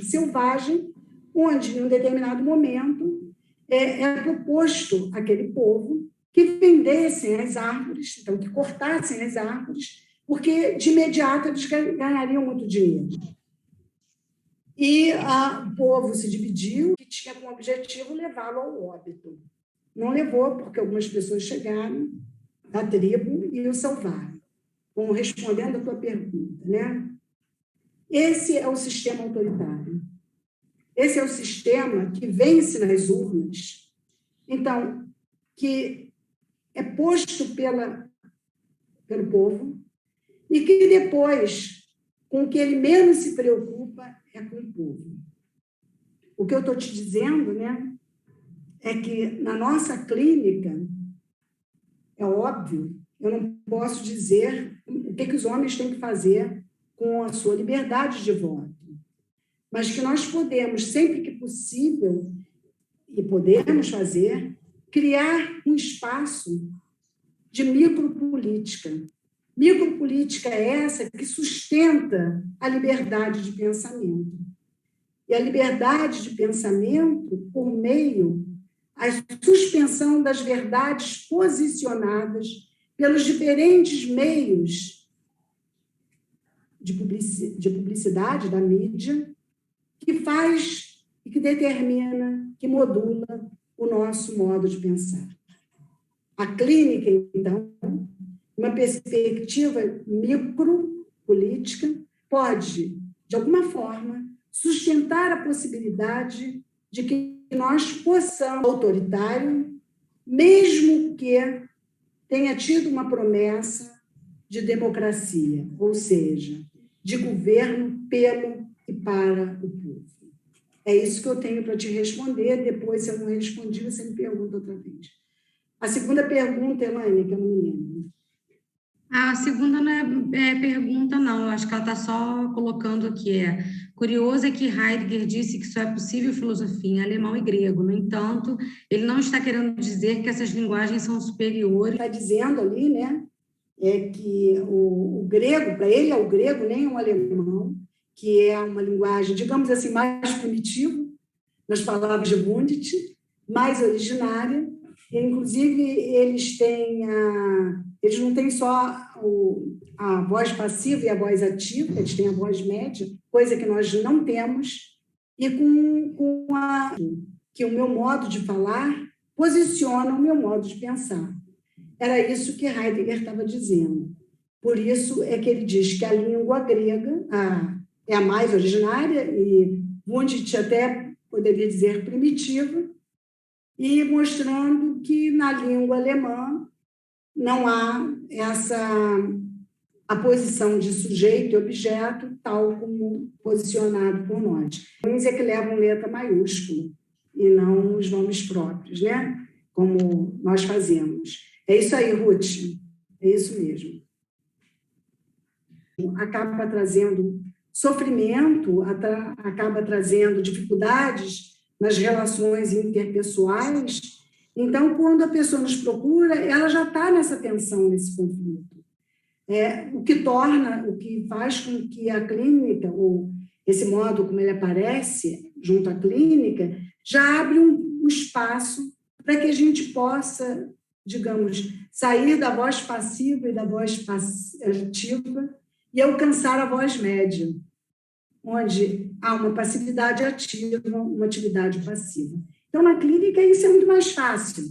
selvagem, onde, em um determinado momento, era proposto àquele povo que vendessem as árvores, então, que cortassem as árvores, porque, de imediato, eles ganhariam muito dinheiro. E o povo se dividiu e tinha como objetivo levá-lo ao óbito. Não levou, porque algumas pessoas chegaram da tribo e o salvaram. Como respondendo a tua pergunta, Esse é o sistema autoritário. Esse é o sistema que vence nas urnas, então, que é posto pelo povo e que depois, com o que ele menos se preocupa, é com o povo. O que eu estou te dizendo, é que na nossa clínica, é óbvio, eu não posso dizer o que os homens têm que fazer com a sua liberdade de voto, mas que nós podemos, sempre que possível, e podemos fazer, criar um espaço de micropolítica. Micropolítica é essa que sustenta a liberdade de pensamento. E a liberdade de pensamento por meio da suspensão das verdades posicionadas pelos diferentes meios de publicidade da mídia, que faz e que determina, que modula o nosso modo de pensar. A clínica, então, uma perspectiva micropolítica, pode, de alguma forma, sustentar a possibilidade de que nós possamos, autoritário, mesmo que tenha tido uma promessa de democracia, ou seja, de governo pelo e para o povo. É isso que eu tenho para te responder. Depois, se eu não respondi, você me pergunta outra vez. A segunda pergunta, Elaine, que eu não me lembro. A segunda não é pergunta, não. Eu acho que ela está só colocando aqui. Curioso é que Heidegger disse que só é possível filosofia em alemão e grego. No entanto, ele não está querendo dizer que essas linguagens são superiores. Está dizendo ali, é que o grego, para ele é o grego, nem o alemão, que é uma linguagem, digamos assim, mais primitiva, nas palavras de Wundt, mais originária. E, inclusive, eles não têm só a voz passiva e a voz ativa, eles têm a voz média, coisa que nós não temos, e que o meu modo de falar posiciona o meu modo de pensar. Era isso que Heidegger estava dizendo. Por isso é que ele diz que a língua grega é a mais originária, e Wundt até poderia dizer primitiva, e mostrando que na língua alemã não há a posição de sujeito e objeto tal como posicionado por nós. Uns é que levam letra maiúscula e não os nomes próprios, como nós fazemos. É isso aí, Ruth. É isso mesmo. Acaba trazendo sofrimento, acaba trazendo dificuldades nas relações interpessoais. Então, quando a pessoa nos procura, ela já está nessa tensão, nesse conflito. O que faz com que a clínica, ou esse modo como ele aparece junto à clínica, já abre um espaço para que a gente possa, digamos, sair da voz passiva e da voz ativa e alcançar a voz média, onde há uma passividade ativa, uma atividade passiva. Então, na clínica, isso é muito mais fácil.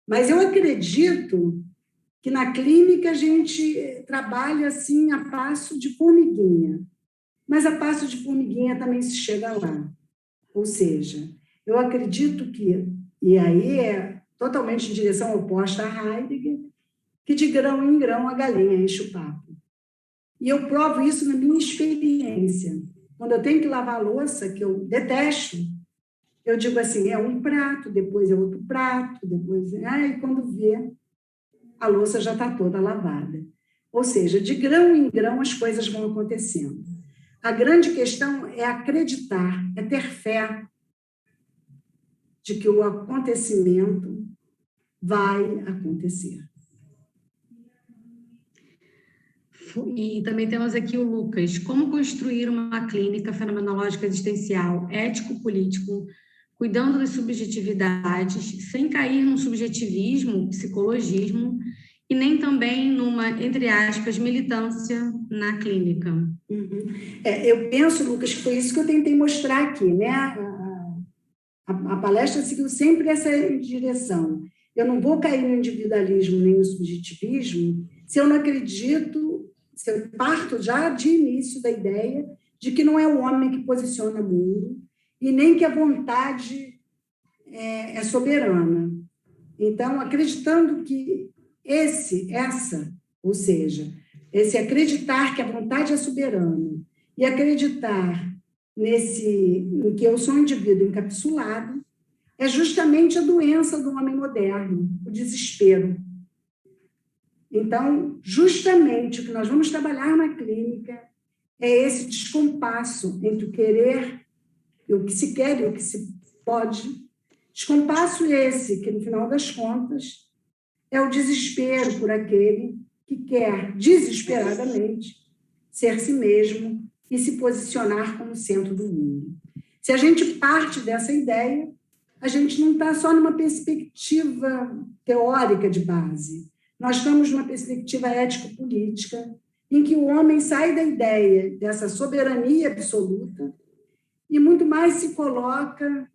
Mas eu acredito que na clínica a gente trabalha assim a passo de formiguinha, mas a passo de formiguinha também se chega lá. Ou seja, eu acredito que, e aí é totalmente em direção oposta a Heidegger, que de grão em grão a galinha enche o papo. E eu provo isso na minha experiência. Quando eu tenho que lavar a louça, que eu detesto, eu digo assim, é um prato, depois é outro prato, depois e quando vê, a louça já está toda lavada. Ou seja, de grão em grão as coisas vão acontecendo. A grande questão é acreditar, é ter fé de que o acontecimento vai acontecer. E também temos aqui o Lucas. Como construir uma clínica fenomenológica existencial, ético-político, cuidando das subjetividades, sem cair num subjetivismo, psicologismo, e nem também numa, entre aspas, militância na clínica? Eu penso, Lucas, que foi isso que eu tentei mostrar aqui, né? A palestra seguiu sempre essa direção. Eu não vou cair no individualismo nem no subjetivismo se eu não acredito, se eu parto já de início da ideia de que não é o homem que posiciona o mundo e nem que a vontade é soberana. Então, acreditando que ou seja, esse acreditar que a vontade é soberana e acreditar em que eu sou um indivíduo encapsulado é justamente a doença do homem moderno, o desespero. Então, justamente o que nós vamos trabalhar na clínica é esse descompasso entre o querer, o que se quer e o que se pode. Descompasso esse que, no final das contas, é o desespero por aquele que quer desesperadamente ser si mesmo e se posicionar como centro do mundo. Se a gente parte dessa ideia, a gente não está só numa perspectiva teórica de base. Nós estamos numa perspectiva ético-política, em que o homem sai da ideia dessa soberania absoluta e muito mais se coloca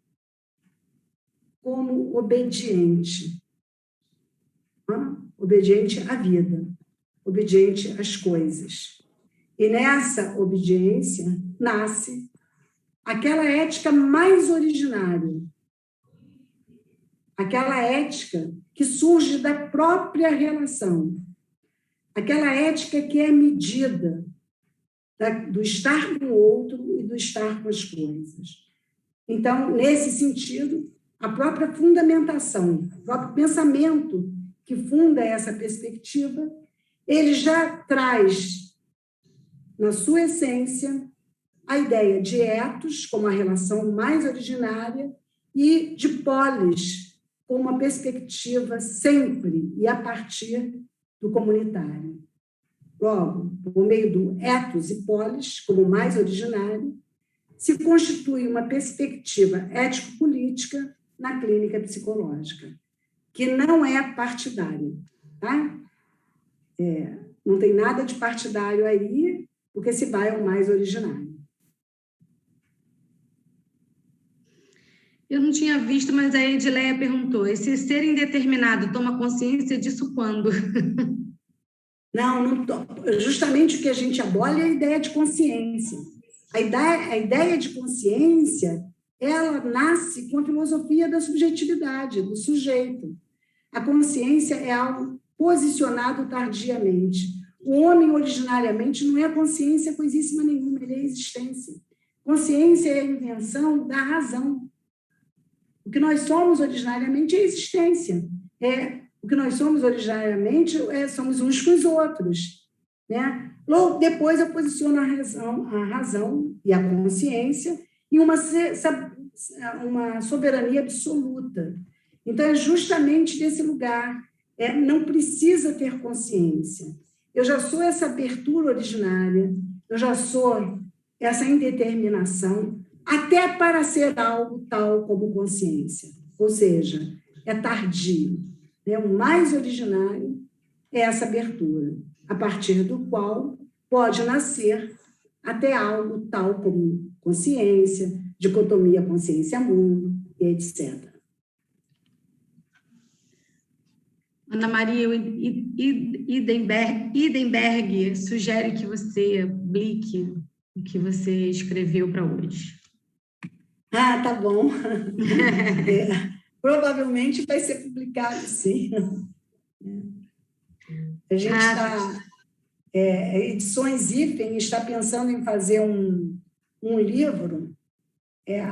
como obediente. Obediente à vida, obediente às coisas. E nessa obediência nasce aquela ética mais originária, aquela ética que surge da própria relação, aquela ética que é medida do estar com o outro e do estar com as coisas. Então, nesse sentido, a própria fundamentação, o próprio pensamento que funda essa perspectiva, ele já traz, na sua essência, a ideia de ethos como a relação mais originária e de polis com uma perspectiva sempre e a partir do comunitário. Logo, por meio do ethos e polis, como mais originário, se constitui uma perspectiva ético-política na clínica psicológica, que não é partidária. Tá? Não tem nada de partidário aí, porque se vai ao mais originário. Eu não tinha visto, mas a Edileia perguntou, esse ser indeterminado toma consciência disso quando? Não, justamente o que a gente abole é a ideia de consciência. A ideia de consciência, ela nasce com a filosofia da subjetividade, do sujeito. A consciência é algo posicionado tardiamente. O homem, originariamente, não é consciência coisíssima nenhuma, ele é existência. Consciência é a invenção da razão. O que nós somos originariamente é existência. O que nós somos originariamente somos uns com os outros, né? Logo, depois eu posiciono a razão e a consciência em uma soberania absoluta. Então, é justamente desse lugar. Não precisa ter consciência. Eu já sou essa abertura originária, eu já sou essa indeterminação, até para ser algo tal como consciência. Ou seja, é tardio. O mais originário é essa abertura, a partir do qual pode nascer até algo tal como consciência, dicotomia consciência-mundo, etc. Ana Maria Idenberg sugere que você publique o que você escreveu para hoje. Ah, tá bom. Provavelmente vai ser publicado, sim. A gente está... Edições IFEM está pensando em fazer um livro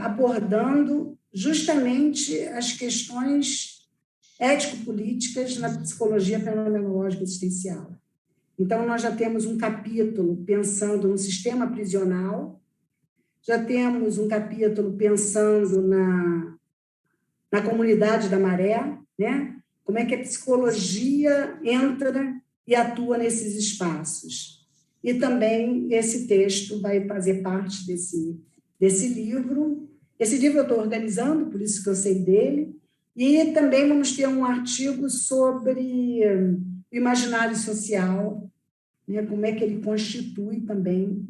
abordando justamente as questões ético-políticas na psicologia fenomenológica existencial. Então, nós já temos um capítulo pensando no sistema prisional, já temos um capítulo pensando na comunidade da maré, né? Como é que a psicologia entra e atua nesses espaços. E também esse texto vai fazer parte desse livro. Esse livro eu estou organizando, por isso que eu sei dele, e também vamos ter um artigo sobre o imaginário social, né? Como é que ele constitui também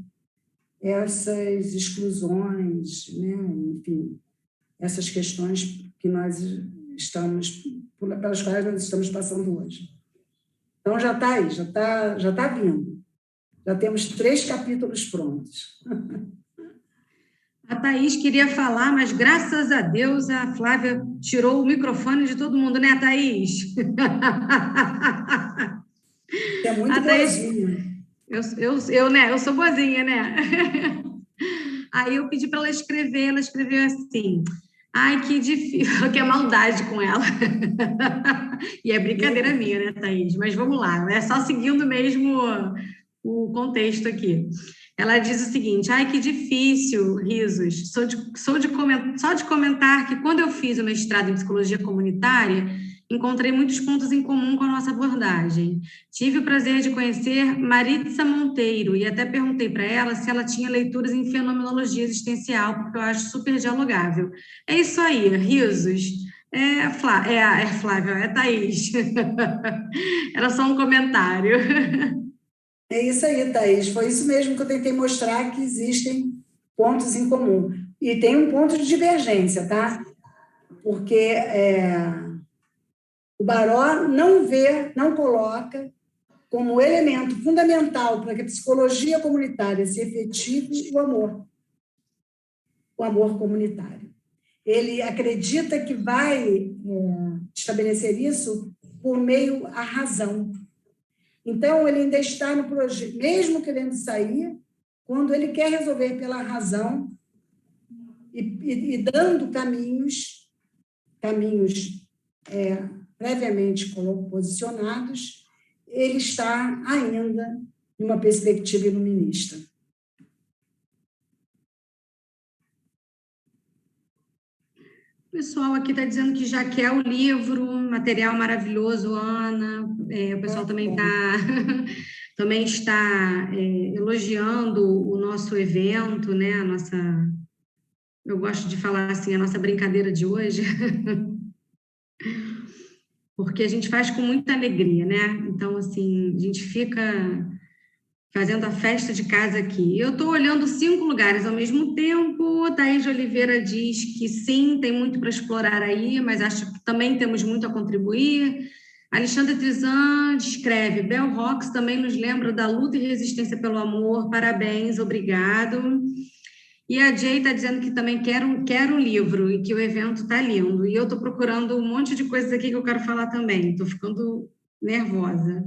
essas exclusões, né? Enfim, essas questões que nós pelas quais nós estamos passando hoje. Então, já está aí, já tá vindo. Já temos 3 capítulos prontos. A Thaís queria falar, mas, graças a Deus, a Flávia tirou o microfone de todo mundo, né, Thaís? É muito boazinha. Eu sou boazinha, né? Aí eu pedi para ela escreveu assim... Ai, que difícil, que é maldade com ela. E é brincadeira minha, né, Thaís? Mas vamos lá, é só seguindo mesmo o contexto aqui. Ela diz o seguinte: ai, que difícil, risos. Só de comentar que quando eu fiz o mestrado em psicologia comunitária, encontrei muitos pontos em comum com a nossa abordagem. Tive o prazer de conhecer Maritza Monteiro e até perguntei para ela se ela tinha leituras em fenomenologia existencial, porque eu acho super dialogável. É isso aí, risos. Flávia, é Thaís. Era só um comentário. É isso aí, Thaís. Foi isso mesmo que eu tentei mostrar, que existem pontos em comum. E tem um ponto de divergência, tá? Porque... o Baró não coloca como elemento fundamental para que a psicologia comunitária se efetive o amor comunitário. Ele acredita que vai estabelecer isso por meio à razão. Então, ele ainda está no projeto, mesmo querendo sair, quando ele quer resolver pela razão e dando caminhos previamente posicionados, ele está ainda em uma perspectiva iluminista. O pessoal aqui está dizendo que já quer o livro, material maravilhoso, Ana. O pessoal também está elogiando o nosso evento, né? Eu gosto de falar assim, a nossa brincadeira de hoje. Porque a gente faz com muita alegria, né? Então, assim, a gente fica fazendo a festa de casa aqui. Eu estou olhando 5 lugares ao mesmo tempo. Thaís de Oliveira diz que sim, tem muito para explorar aí, mas acho que também temos muito a contribuir. Alexandre Trizan escreve: Bell Hooks também nos lembra da luta e resistência pelo amor. Parabéns, obrigado. E a Jay está dizendo que também quer um livro e que o evento está lindo. E eu estou procurando um monte de coisas aqui que eu quero falar também. Estou ficando nervosa.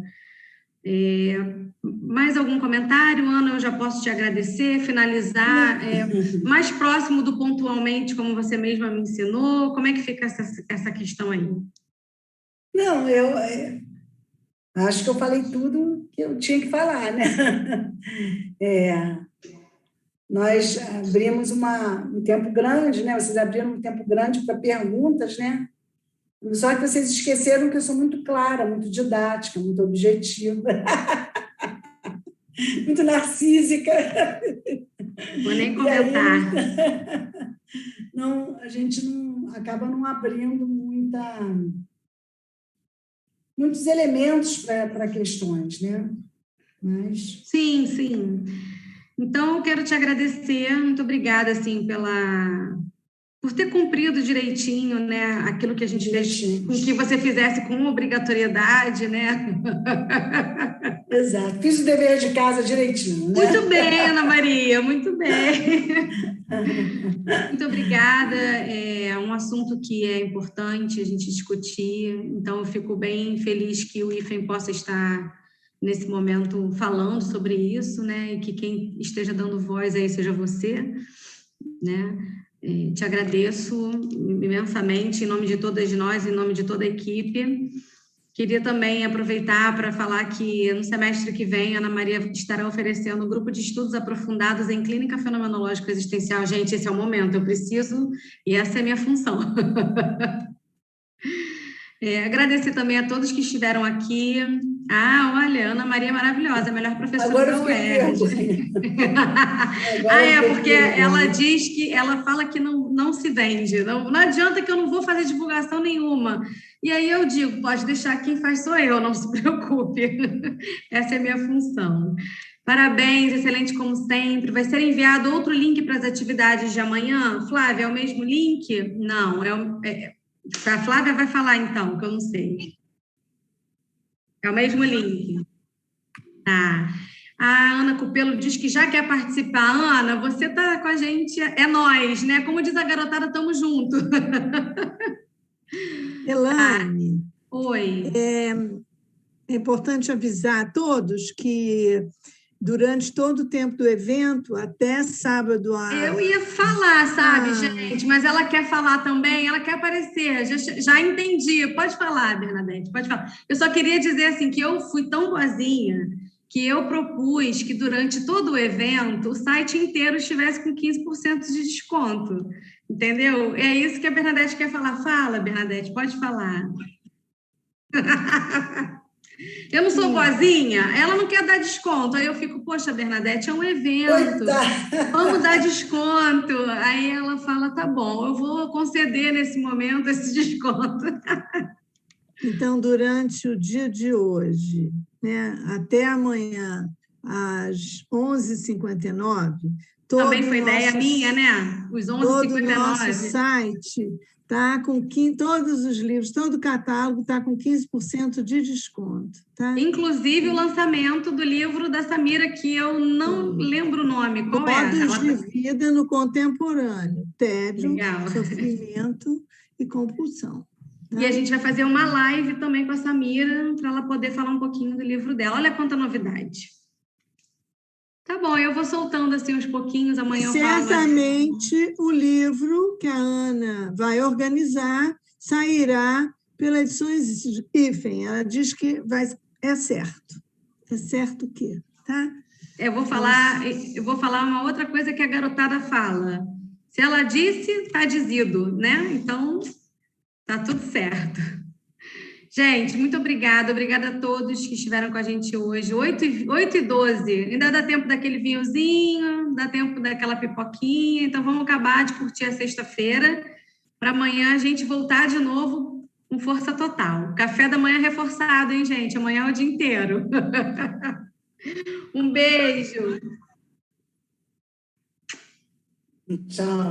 Mais algum comentário, Ana? Eu já posso te agradecer, finalizar mais próximo do pontualmente, como você mesma me ensinou. Como é que fica essa questão aí? Não, eu acho que eu falei tudo que eu tinha que falar, né? Nós abrimos um tempo grande, né? Vocês abriram um tempo grande para perguntas, né? Só que vocês esqueceram que eu sou muito clara, muito didática, muito objetiva, muito narcísica. Vou nem comentar. A gente acaba não abrindo muitos elementos para questões, né? Mas... Sim. Então, eu quero te agradecer, muito obrigada, assim, por ter cumprido direitinho, né, aquilo que a gente fez, com que você fizesse com obrigatoriedade, né? Exato, fiz o dever de casa direitinho, né? Muito bem, Ana Maria, muito bem. Muito obrigada, é um assunto que é importante a gente discutir, então eu fico bem feliz que o IFEM possa estar nesse momento falando sobre isso, né, e que quem esteja dando voz aí seja você, né? Te agradeço imensamente em nome de todas nós, em nome de toda a equipe. Queria também aproveitar para falar que no semestre que vem a Ana Maria estará oferecendo um grupo de estudos aprofundados em clínica fenomenológica existencial. Gente, esse é o momento, eu preciso, e essa é a minha função. Agradecer também a todos que estiveram aqui. Olha, Ana Maria é maravilhosa, a melhor professora da UERJ. Porque ela diz que, ela fala que não se vende, não adianta que eu não vou fazer divulgação nenhuma. E aí eu digo, pode deixar, quem faz sou eu, não se preocupe. Essa é a minha função. Parabéns, excelente como sempre. Vai ser enviado outro link para as atividades de amanhã? Flávia, é o mesmo link? Não, a Flávia vai falar, então, que eu não sei. É o mesmo link. Tá. A Ana Cupelo diz que já quer participar. Ana, você está com a gente, é nós, né? Como diz a garotada, estamos juntos. Elaine. Oi. É importante avisar a todos que durante todo o tempo do evento, até sábado... Eu ia falar, sabe, gente? Mas ela quer falar também, ela quer aparecer. Já entendi. Pode falar, Bernadette, pode falar. Eu só queria dizer assim, que eu fui tão boazinha que eu propus que durante todo o evento o site inteiro estivesse com 15% de desconto. Entendeu? É isso que a Bernadette quer falar. Fala, Bernadette, pode falar. Eu não sou boazinha, ela não quer dar desconto. Aí eu fico, poxa, Bernadette, é um evento, vamos dar desconto. Aí ela fala, tá bom, eu vou conceder nesse momento esse desconto. Então, durante o dia de hoje, né, até amanhã, às 11h59... Também foi ideia minha, né? Os 11h59. Todo o nosso site está com todos os livros, todo o catálogo está com 15% de desconto. Tá? Inclusive o lançamento do livro da Samira, que eu não lembro o nome. Qual é? Modos de vida no contemporâneo. Tédio, sofrimento e compulsão. Tá? E a gente vai fazer uma live também com a Samira, para ela poder falar um pouquinho do livro dela. Olha quanta novidade. Tá bom, eu vou soltando assim uns pouquinhos, amanhã eu falo. Certamente o livro que a Ana vai organizar sairá pela Edições IFEM. Ela diz que é certo. É certo o quê? Tá? Eu vou falar uma outra coisa que a garotada fala. Se ela disse, está dizido, né? Então, tá tudo certo. Gente, muito obrigada a todos que estiveram com a gente hoje. 8h12, ainda dá tempo daquele vinhozinho, dá tempo daquela pipoquinha, então vamos acabar de curtir a sexta-feira, para amanhã a gente voltar de novo com força total. Café da manhã reforçado, hein, gente? Amanhã é o dia inteiro. Um beijo. Tchau.